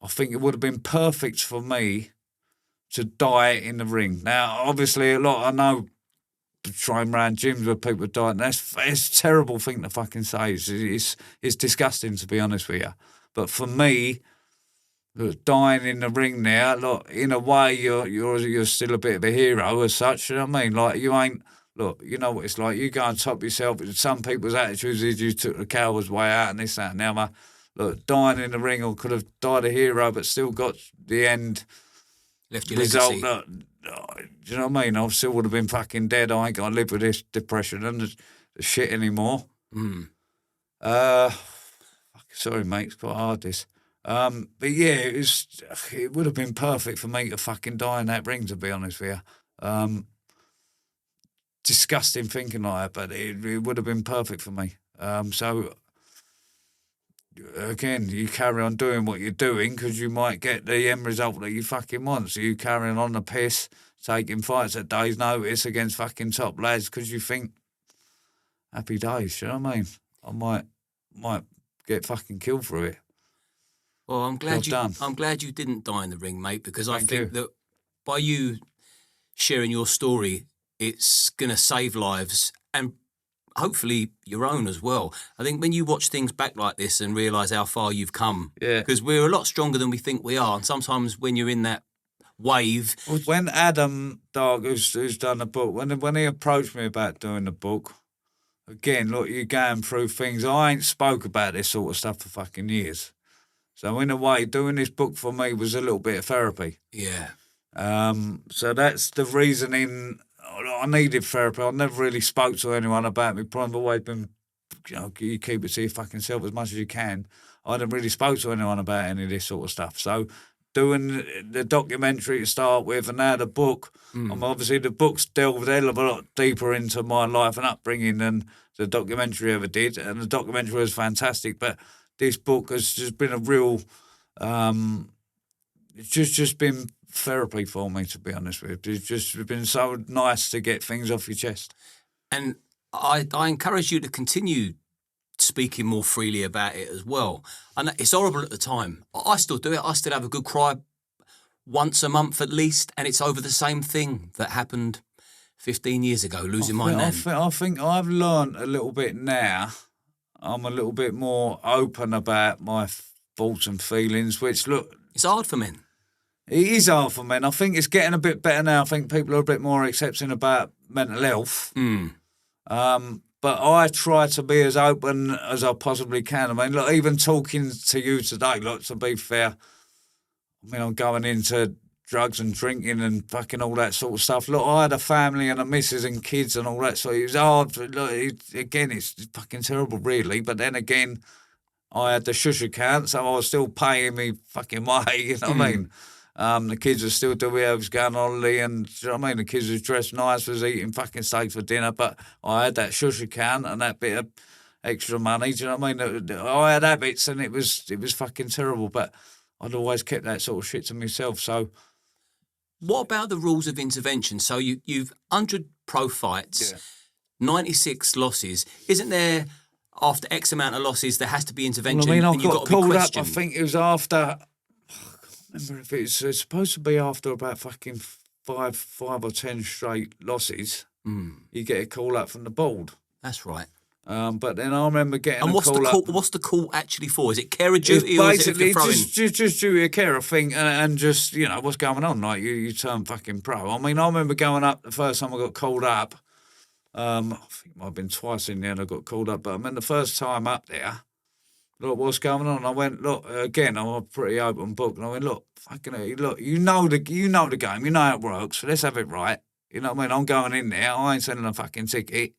I think it would have been perfect for me to die in the ring. Now, obviously, I know trying around gyms where people die, and it's a terrible thing to fucking say. It's disgusting, to be honest with you. But for me, look, dying in the ring now, look, in a way, you're still a bit of a hero as such. You know what I mean? Like, you ain't. Look, you know what it's like. You go and top yourself. Some people's attitudes is you took the coward's way out and this, that, and the other. Look, dying in the ring, or could have died a hero, but still got the end left your result. legacy. Look, do you know what I mean? I still would have been fucking dead. I ain't got to live with this depression and the shit anymore. Sorry, mate, it's quite hard, this. But yeah, it would have been perfect for me to fucking die in that ring, to be honest with you. Disgusting thinking like that, but it would have been perfect for me. So, again, you carry on doing what you're doing because you might get the end result that you fucking want. So you carrying on the piss, taking fights at day's notice against fucking top lads because you think, happy days, you know what I mean? I might get fucking killed through it. Well, I'm glad you didn't die in the ring, mate, because I think that by you sharing your story, it's going to save lives and hopefully your own as well. I think when you watch things back like this and realise how far you've come, because we're a lot stronger than we think we are, and sometimes when you're in that wave... When Adam Dark, who's done the book, when he approached me about doing the book, again, look, you're going through things. I ain't spoke about this sort of stuff for fucking years. So in a way, doing this book for me was a little bit of therapy. Yeah. So that's the reasoning. I needed therapy. I never really spoke to anyone about me. I've always been, you keep it to your fucking self as much as you can. I never really spoke to anyone about any of this sort of stuff. So doing the documentary to start with, and now the book, obviously the book's delved a hell of a lot deeper into my life and upbringing than the documentary ever did. And the documentary was fantastic, but this book has just been a real, it's just been therapy for me, to be honest with you. It's just been so nice to get things off your chest. And I encourage you to continue speaking more freely about it as well. And it's horrible at the time. I still do it. I still have a good cry once a month at least, and it's over the same thing that happened 15 years ago, losing my nan. I think I've learned a little bit now. I'm a little bit more open about my thoughts and feelings, which, look... It's hard for men. It is hard for men. I think it's getting a bit better now. I think people are a bit more accepting about mental health. But I try to be as open as I possibly can. I mean, look, even talking to you today, look, to be fair, I mean, I'm going into drugs and drinking and fucking all that sort of stuff. Look, I had a family and a missus and kids and all that, so it was hard. Look, again, it's fucking terrible, really. But then again, I had the shush account, so I was still paying me fucking way, you know what I mean? The kids were still doing I was going on holiday, and you know what I mean? The kids was dressed nice, was eating fucking steak for dinner, but I had that shush account and that bit of extra money, do you know what I mean? I had habits and it was fucking terrible, but I'd always kept that sort of shit to myself, so... What about the rules of intervention? So you've 100 pro fights, 96 losses. Isn't there... after X amount of losses, there has to be intervention. Well, I mean, I and you've got got to be called up. I questioned. think it was after. I can't remember if it's supposed to be after about fucking five or 10 straight losses. You get a call up from the board. That's right. But then I remember getting And a what's call the up. call? What's the call actually for? Is it care of It's duty or is it basically for throwing? just duty of care, I think, and just, you know, what's going on. Like, you turn fucking pro. I mean, I remember going up the first time I got called up. I think it might have been twice in the end I got called up, but I mean, the first time up there, look, what's going on? I went, look, again, I'm a pretty open book, and I went, look, fucking hell, look, you know the game, you know how it works, so let's have it right. You know what I mean? I'm going in there, I ain't selling a fucking ticket.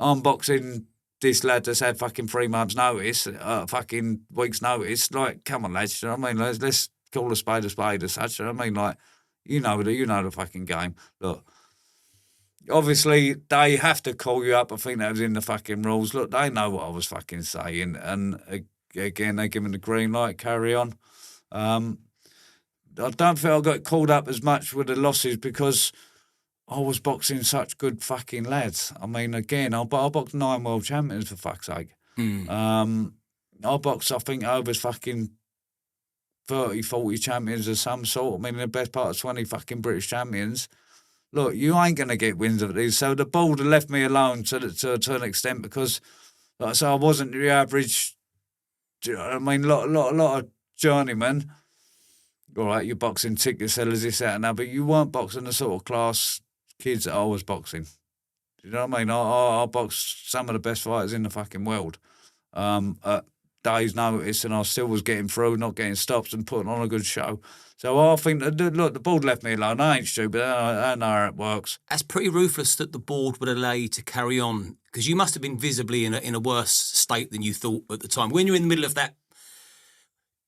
I'm boxing this lad that's had fucking 3 months' notice, fucking week's notice. Like, come on, lads, you know what I mean? Let's call a spade as such. You know what I mean? Like, you know the fucking game. Look, obviously, they have to call you up. I think that was in the fucking rules. Look, they know what I was fucking saying. And again, they give me the green light, carry on. I don't think I got called up as much with the losses because I was boxing such good fucking lads. I mean, again, I boxed 9 world champions, for fuck's sake. I boxed, I think, over fucking 30, 40 champions of some sort. I mean, the best part of 20 fucking British champions. Look, you ain't going to get wins of these. So the board had left me alone to an extent because, like I say, I wasn't the average. Do you know what I mean? A lot of journeymen. All right, you're boxing ticket sellers, this, that, and that, but you weren't boxing the sort of class kids that I was boxing. Do you know what I mean? I boxed some of the best fighters in the fucking world at days' notice, and I still was getting through, not getting stops, and putting on a good show. So I think, look, the board left me alone. I ain't stupid. I know how it works. That's pretty ruthless that the board would allow you to carry on, because you must have been visibly in a worse state than you thought at the time. When you're in the middle of that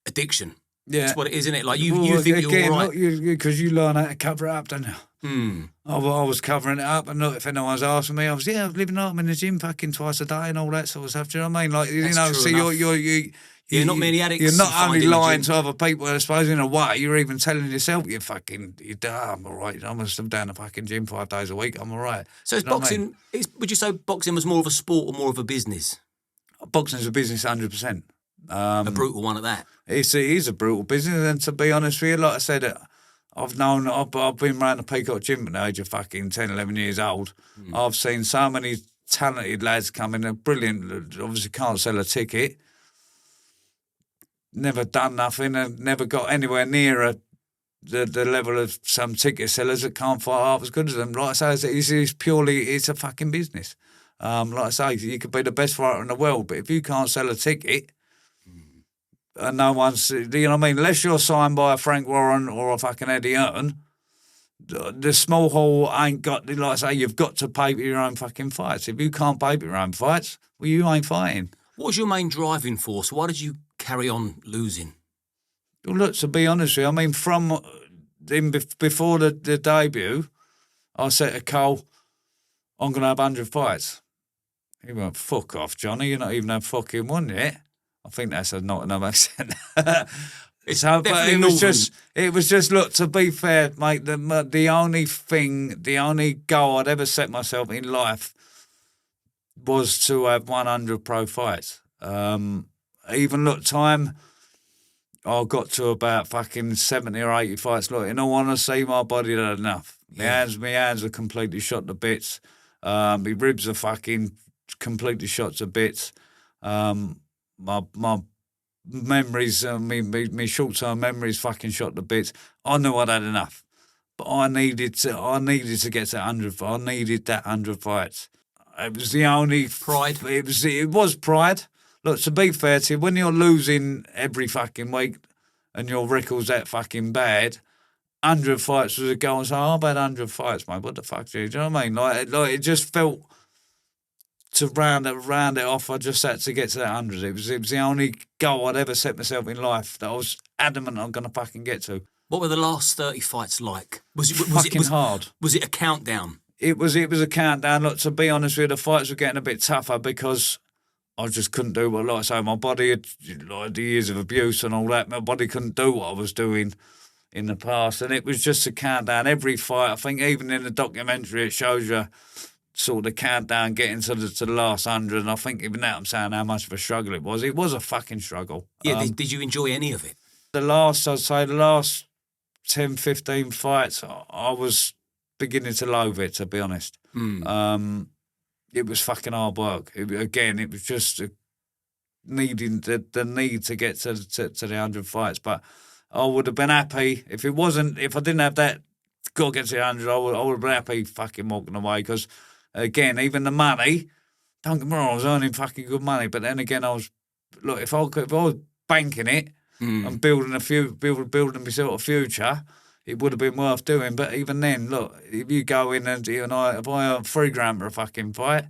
addiction, that's what it is, isn't it? Like, you think again, you're all right. Because you learn how to cover it up, don't you? I was covering it up, and look, if anyone's asking me, I was living up in the gym fucking twice a day and all that sort of stuff. Do you know what I mean? Like, you That's know, true see, you're not many addicts. You're not you only find in the lying gym. to other people, I suppose, in a way, you're even telling yourself I'm all right. I'm still down the fucking gym 5 days a week. I'm all right. So is You know what I boxing, would you say boxing was more of a sport or more of a business? Boxing's a business 100%. A brutal one at that. It is a brutal business, and to be honest with you, like I said, I've been around the Peacock Gym at the age of fucking 10, 11 years old. I've seen so many talented lads come in, they're brilliant, obviously can't sell a ticket, never done nothing, and never got anywhere near the level of some ticket sellers that can't fight half as good as them. Like I say, it's a fucking business. Like I say, you could be the best fighter in the world, but if you can't sell a ticket, and no one's, you know what I mean? Unless you're signed by a Frank Warren or a fucking Eddie Hearn, the small hall ain't got, like I say, you've got to pay for your own fucking fights. If you can't pay for your own fights, well, you ain't fighting. What was your main driving force? Why did you carry on losing? Well, look, to be honest with you, I mean, before the debut, I said to Cole, I'm going to have 100 fights. He went, fuck off, Johnny, you're not even had fucking one yet. I think that's not enough accent. So, but it was just. Look, to be fair, mate, the only goal I'd ever set myself in life was to have 100 pro fights. Even look, time I got to about fucking 70 or 80 fights. Look, in all honesty, my body had enough. My hands are completely shot to bits. My ribs are fucking completely shot to bits. My memories, my short-term memories fucking shot to bits. I knew I'd had enough, but I needed to get to 100. I needed that 100 fights. It was the only pride. It was pride. Look, to be fair to you, when you're losing every fucking week and your record's that fucking bad, 100 fights was a goal. And say, I've had 100 fights, mate. What the fuck do you know what I mean? Like it just felt. To round it off, I just had to get to that 100. It was the only goal I'd ever set myself in life that I was adamant I'm going to fucking get to. What were the last 30 fights like? Was it hard? Was it a countdown? It was a countdown. Look, to be honest with you, the fights were getting a bit tougher because I just couldn't do what, like I say, my body had, like the years of abuse and all that, my body couldn't do what I was doing in the past. And it was just a countdown. Every fight, I think even in the documentary, it shows you sort of countdown, getting to the last 100. And I think even now I'm saying how much of a struggle it was. It was a fucking struggle. Yeah, did you enjoy any of it? I'd say the last 10, 15 fights, I was beginning to loathe it, to be honest. It was fucking hard work. It was just needing the need to get to the 100 fights. But I would have been happy if I didn't have that, got to get to the 100, I would have been happy fucking walking away. Because, again, even the money, don't get me wrong, I was earning fucking good money. But then again, if I was banking it and building myself a future, it would have been worth doing. But even then, look, if you go in and if I earn $3,000 for a fucking fight,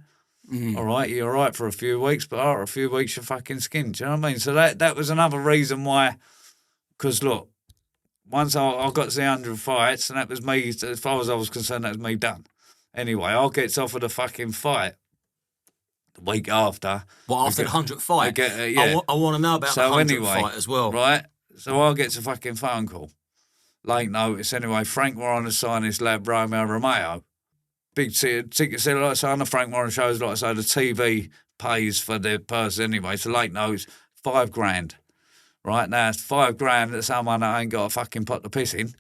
all right, you're all right for a few weeks, but after a few weeks, you're fucking skinned. Do you know what I mean? So that was another reason why, because look, once I got to the 100 fights, and that was me, as far as I was concerned, that was me done. Anyway, I'll get offered a fucking fight the week after. Well, after the 100th fight? Yeah. I want to know about the 100th fight as well. Right, so I'll get a fucking phone call. Late notice, anyway. Frank Warren to sign this lad, Romeo. Big ticket seller, like I say, on the Frank Warren shows, like I say, the TV pays for the person anyway. So late notice, $5,000. Right now, it's $5,000 that someone that ain't got a fucking pot to piss in.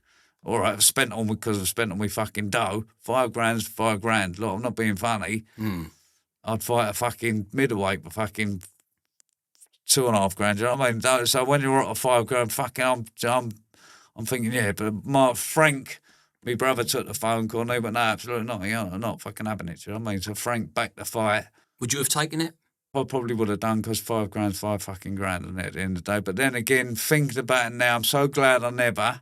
All right, I've spent on my fucking dough. $5,000's $5,000. Look, I'm not being funny. I'd fight a fucking middleweight for fucking $2,500. You know what I mean? So when you're at a $5,000, fucking, I'm thinking, yeah, but Frank, my brother, took the phone call, and he went, no, absolutely not. I'm not fucking having it. You know what I mean? So Frank backed the fight. Would you have taken it? I probably would have done, because $5,000's $5,000 at the end of the day. But then again, thinking about it now, I'm so glad I never,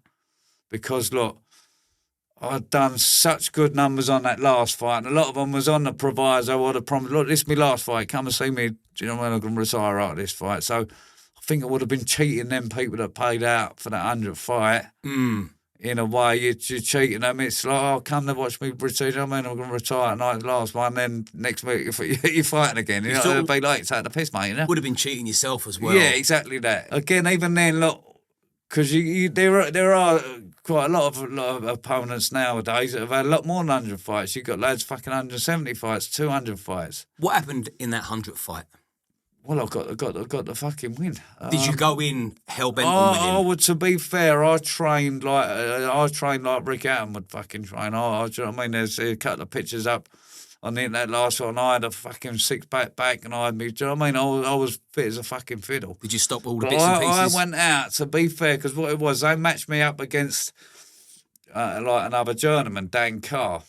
because look, I'd done such good numbers on that last fight, and a lot of them was on the proviso or the promise. Look, this is my last fight. Come and see me. Do you know when I'm going to retire out of this fight? So I think I would have been cheating them people that paid out for that 100th fight. In a way, you're cheating them. It's like, oh, come to watch me retire. I mean, I'm going to retire tonight, last one, then next week you're fighting again. You know, it'd be like, take the piss, mate, you know? Would have been cheating yourself as well. Yeah, exactly that. Again, even then, look, because there are quite a lot of opponents nowadays that have had a lot more than 100 fights. You've got lads fucking 170 fights, 200 fights. What happened in that 100th fight? Well, I got the fucking win. Did you go in hell-bent on winning? Oh, well, to be fair, I trained like Rick Allen would fucking train. Do you know what I mean? There's a couple of pictures up on the internet last one. I had a fucking six-pack back, and I had me. Do you know what I mean? I was fit as a fucking fiddle. Did you stop all the bits and pieces? I went out, to be fair, because what it was, they matched me up against like another journeyman, Dan Carr.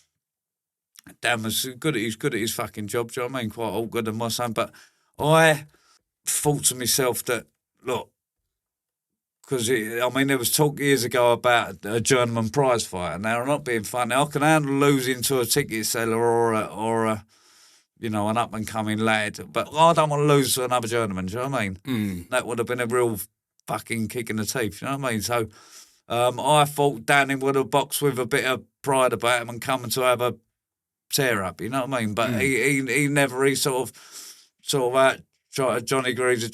Dan was good at his fucking job. Do you know what I mean? Quite all good than my son, but I thought to myself that, look, because there was talk years ago about a journeyman prize fight. Now, I'm not being funny. I can handle losing to a ticket seller or a an up and coming lad, but I don't want to lose to another journeyman. Do you know what I mean? That would have been a real fucking kick in the teeth. You know what I mean? So I thought Danny would have boxed with a bit of pride about him and come to have a tear up. You know what I mean? But he never. He sort of Johnny Greaves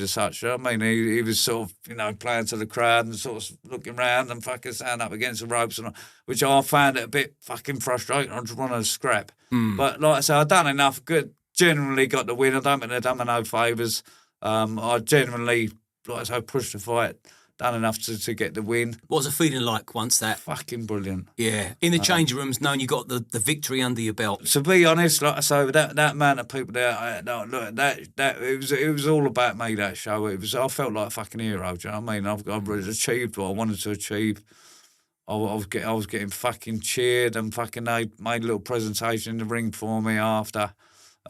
as such. You know what I mean? He was sort of, playing to the crowd and sort of looking round and fucking stand up against the ropes, which I found it a bit fucking frustrating. I just wanted to scrap. But like I said, I've done enough. Good, generally got the win. I don't think they've done me no favours. I genuinely, like I say, pushed the fight. Done enough to get the win. What was it feeling like once that? Fucking brilliant. Yeah. In the changing rooms, knowing you got the victory under your belt. To be honest, like I say, that amount of people there, it was all about me, that show. I felt like a fucking hero, do you know what I mean? I've achieved what I wanted to achieve. I was getting fucking cheered, and fucking they made a little presentation in the ring for me after.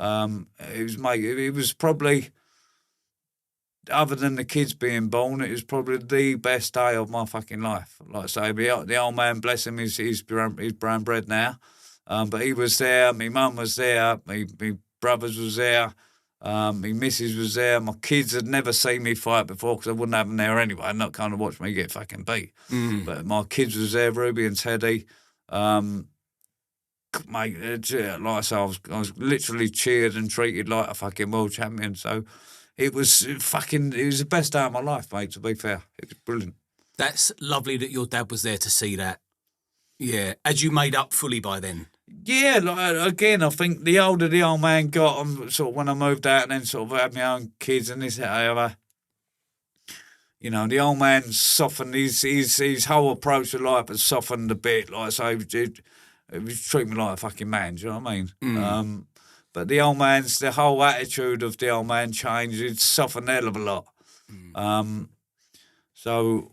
It was probably, other than the kids being born, it was probably the best day of my fucking life. Like I say, the old man, bless him, he's brown bread now. But he was there, my mum was there, my brothers was there, my missus was there. My kids had never seen me fight before because I wouldn't have them there anyway. Not kind of watch me get fucking beat. But my kids was there, Ruby and Teddy. Mate, like I say, I was literally cheered and treated like a fucking world champion. So it was the best day of my life, mate, to be fair. It was brilliant. That's lovely that your dad was there to see that. Yeah. Had you made up fully by then? Yeah, like, again, I think the older the old man got, sort of when I moved out and then sort of had my own kids and this, that, other, you know, the old man softened, his whole approach to life has softened a bit. Like I say, it was treating me like a fucking man, do you know what I mean? But the whole attitude of the old man changed, it's softened a hell of a lot. So,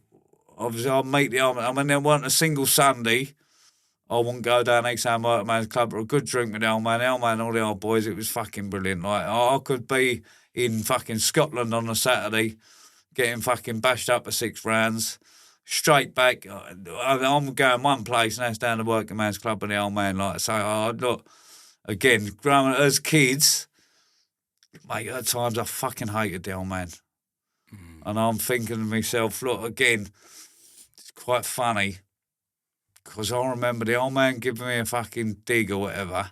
obviously, I'll meet the old man. I mean, there wasn't a single Sunday I wouldn't go down 𝐬𝐮𝐬𝐫𝐞𝐬 Club or a good drink with the old man. The old man and all the old boys, it was fucking brilliant. Like, I could be in fucking Scotland on a Saturday getting fucking bashed up for 6 rounds, straight back. I'm going one place, and that's down the 𝐬𝐿𝐾 Club with the old man. Like, so, look, again, growing as kids, mate, at times I fucking hated the old man. And I'm thinking to myself, look, again, it's quite funny. Because I remember the old man giving me a fucking dig or whatever.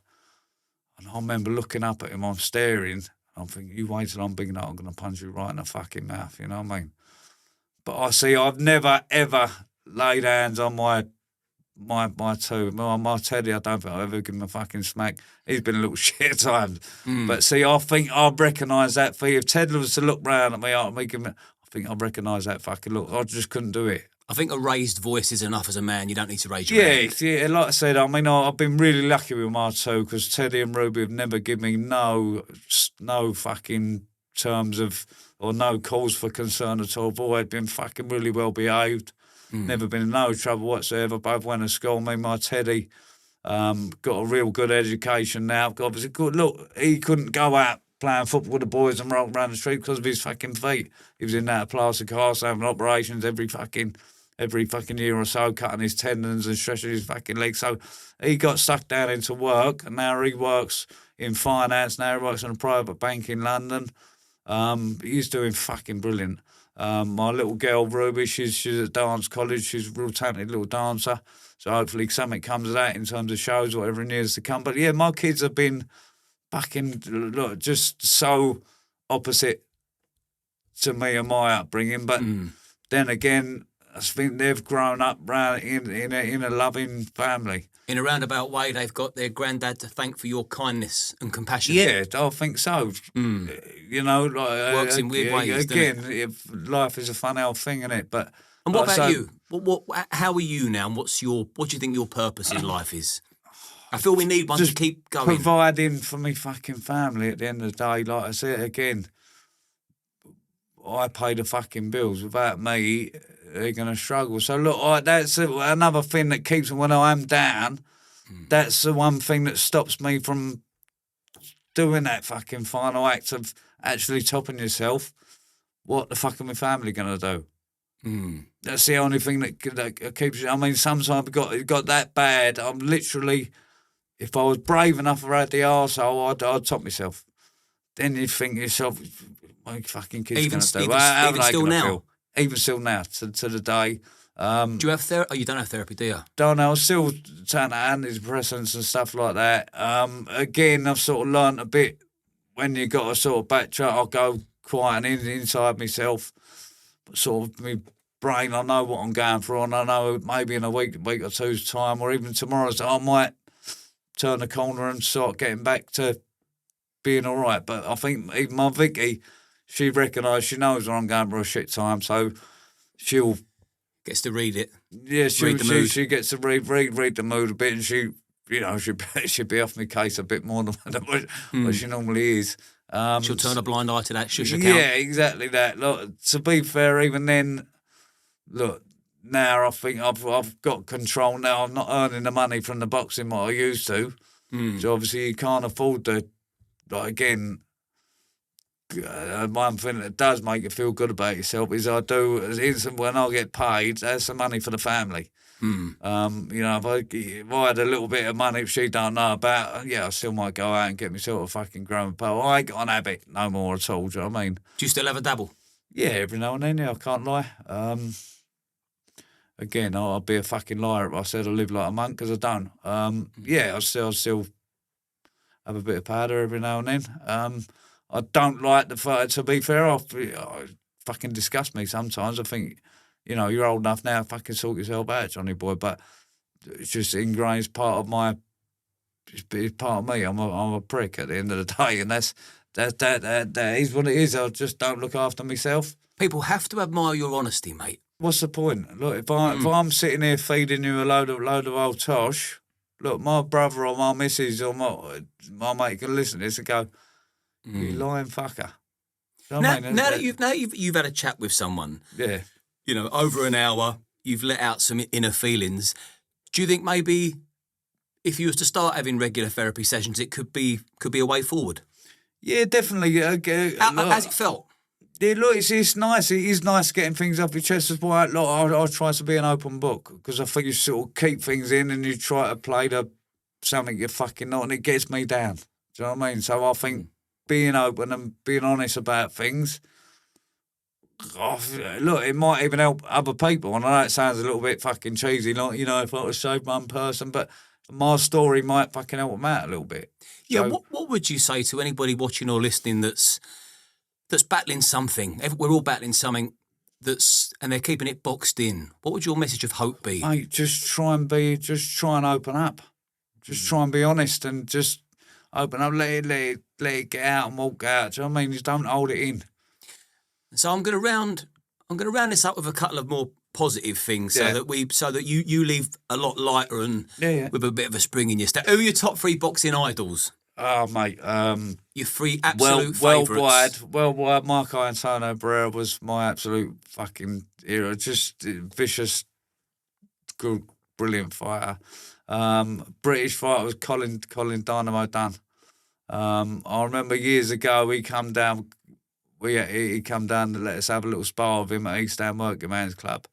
And I remember looking up at him, I'm staring. I'm thinking, you wait till I'm big enough, I'm going to punch you right in the fucking mouth, you know what I mean? But I see, I've never, ever laid hands on my Teddy. I don't think I've ever given him a fucking smack. He's been a little shit at times. But see, I think I recognise that for you. If Ted was to look round at me, I think I recognise that fucking look. I just couldn't do it. I think a raised voice is enough as a man. You don't need to raise your hand. Yeah, like I said, I mean, I've been really lucky with my two because Teddy and Ruby have never given me no fucking terms of, or no cause for concern at all. They've always been fucking really well behaved. Never been in no trouble whatsoever. Both went to school. Me and my Teddy got a real good education now. Obviously, good. Look, he couldn't go out playing football with the boys and roll around the street because of his fucking feet. He was in that plaster cast having operations every fucking year or so, cutting his tendons and stretching his fucking legs. So he got stuck down into work, and now he works in finance. Now he works in a private bank in London. He's doing fucking brilliant. My little girl, Ruby, she's at dance college. She's a real talented little dancer. So hopefully something comes of that in terms of shows, whatever it is to come. But yeah, my kids have been fucking, look, just so opposite to me and my upbringing. But then again, I think they've grown up in a loving family. In a roundabout way, they've got their granddad to thank for your kindness and compassion. Yeah, I think so. You know, like, works in weird ways. Again, if life is a fun old thing, isn't it? But and what about you? How are you now? And what do you think your purpose in life is? I feel we need one to keep going. Providing for me fucking family at the end of the day. Like I said again, I pay the fucking bills. Without me, they're going to struggle. So look, that's another thing that keeps me when I'm down. That's the one thing that stops me from doing that fucking final act of actually topping yourself. What the fuck are my family going to do? That's the only thing that keeps you. I mean, sometimes it got that bad. I'm literally, if I was brave enough around the arsehole, I'd top myself. Then you think to yourself, my fucking kids going to do. Even still now. Feel? Even still now, to the day. Do you have therapy? Oh, you don't have therapy, do you? Don't know. I still taking antidepressants and stuff like that. Again, I've sort of learnt a bit when you got to sort of backtrack. I'll go quiet and inside myself. But sort of my brain, I know what I'm going through, and I know maybe in a week or two's time, or even tomorrow's, I might turn the corner and start getting back to being all right. But I think even my Vicky, she recognises, she knows when I'm going through a shit time, so she'll gets to read it. Yeah, she gets to read the mood a bit, and she'd be off my case a bit more than what she normally is. She'll turn a blind eye to that shush account. Yeah, exactly that. Look, to be fair, even then, look, now I think I've got control now. I'm not earning the money from the boxing what I used to. So obviously you can't afford to, like, again, one thing that does make you feel good about yourself is when I get paid, that's some money for the family. You know, if I had a little bit of money if she don't know about, I still might go out and get myself a fucking growing pole. I ain't got an habit no more at all, do you know what I mean? Do you still have a dabble? Yeah, every now and then, I can't lie. Again, I'd be a fucking liar if I said I live like a monk, because I don't. I still have a bit of powder every now and then. I don't like the fact, to be fair, I fucking disgust me sometimes. I think, you know, you're old enough now, fucking sort yourself out, Johnny boy, but it's just ingrained part of my it's part of me. I'm a prick at the end of the day, and that is what it is. I just don't look after myself. People have to admire your honesty, mate. What's the point? Look, if I'm sitting here feeding you a load of old tosh, look, my brother or my missus or my mate can listen to this and go, "You lying fucker." You know now that you've had a chat with someone, yeah, you know, over an hour, you've let out some inner feelings. Do you think maybe if you was to start having regular therapy sessions, it could be a way forward? Yeah, definitely. How's it felt? Yeah, look, it's nice. It is nice getting things off your chest. That's why I try to be an open book, because I think you sort of keep things in and you try to play something you're fucking not, and it gets me down. Do you know what I mean? So I think being open and being honest about things, look, it might even help other people. And I know it sounds a little bit fucking cheesy, like, you know, if I was saved one person, but my story might fucking help them out a little bit. Yeah, so, what would you say to anybody watching or listening that's battling something? We're all battling something and they're keeping it boxed in. What would your message of hope be? Mate, just try and open up. Just try and be honest and just open up, let it get out and walk out. Do you know what I mean? Just don't hold it in. So I'm going to round this up with a couple of more positive things, so that you leave a lot lighter and with a bit of a spring in your step. Who are your top 3 boxing idols? Oh, mate. Your 3 absolute favourites. Worldwide, 𝐿MT&x was my absolute fucking hero. Just vicious, good, brilliant fighter. British fighter was Colin Dynamo Dunn. I remember years ago he come down. He come down to let us have a little spar with him at 𝐬𝐮𝐬𝐫𝐞𝐿 Working Man's Club.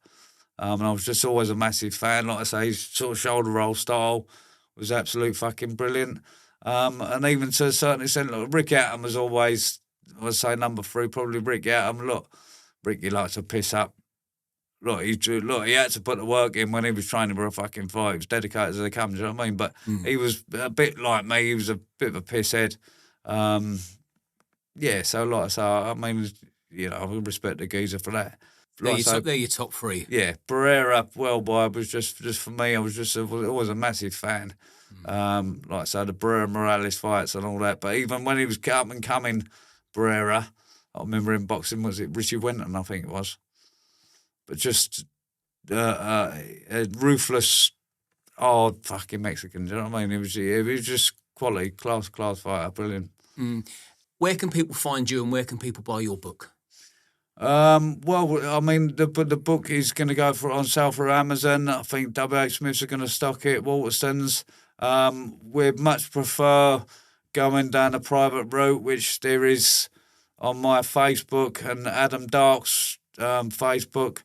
And I was just always a massive fan. Like I say, his sort of shoulder roll style was absolute fucking brilliant. And even to a certain extent, look, Rick Atom was always, I would say, number 3, probably Rick Atom. Look, Ricky likes to piss up. Look, he had to put the work in when he was training for a fucking fight. He was dedicated as they come, do you know what I mean? But he was a bit like me. He was a bit of a pisshead. Yeah, so like I say, I mean, you know, I respect the geezer for that. They're your top 3. Yeah, Barrera worldwide was just for me. I was always a massive fan. Like I say, the Barrera Morales fights and all that. But even when he was up and coming, Barrera, I remember him boxing. Was it Richie Winton? I think it was. But just a ruthless, hard fucking Mexican. Do you know what I mean? He was just quality, class fighter, brilliant. Where can people find you and where can people buy your book? Well, I mean, the book is going to go on sale for Amazon. I think WH Smiths are going to stock it, Waterston's. We'd much prefer going down a private route, which there is on my Facebook and Adam Dark's Facebook.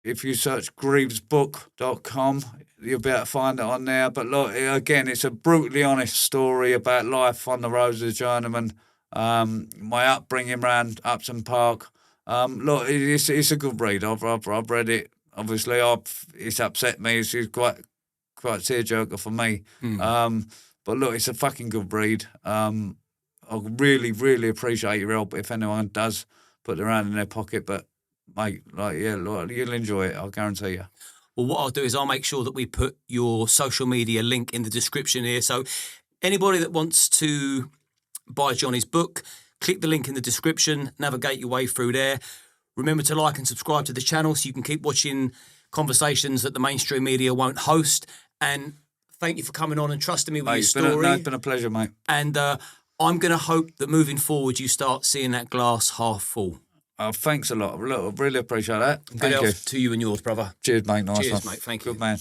If you search 𝐿MT&x.com, you'll be able to find it on there. But look, again, it's a brutally honest story about life on the roads of the Journeyman. My upbringing around Upton Park. Look, it's a good read. I've read it. Obviously, it's upset me. It's quite tearjerker for me. But look, it's a fucking good read. I really, really appreciate your help if anyone does put their hand in their pocket. But mate, look, you'll enjoy it. I'll guarantee you. Well, what I'll do is I'll make sure that we put your social media link in the description here. So anybody that wants to buy Johnny's book, click the link in the description, navigate your way through there. Remember to like and subscribe to the channel so you can keep watching conversations that the mainstream media won't host. And thank you for coming on and trusting me with your story. It's been a pleasure, mate. And I'm going to hope that moving forward you start seeing that glass half full. Thanks a lot. Look, I really appreciate that. Good health to you and yours, brother. Cheers, mate. Nice one. Cheers, mate. Thank you. Good man.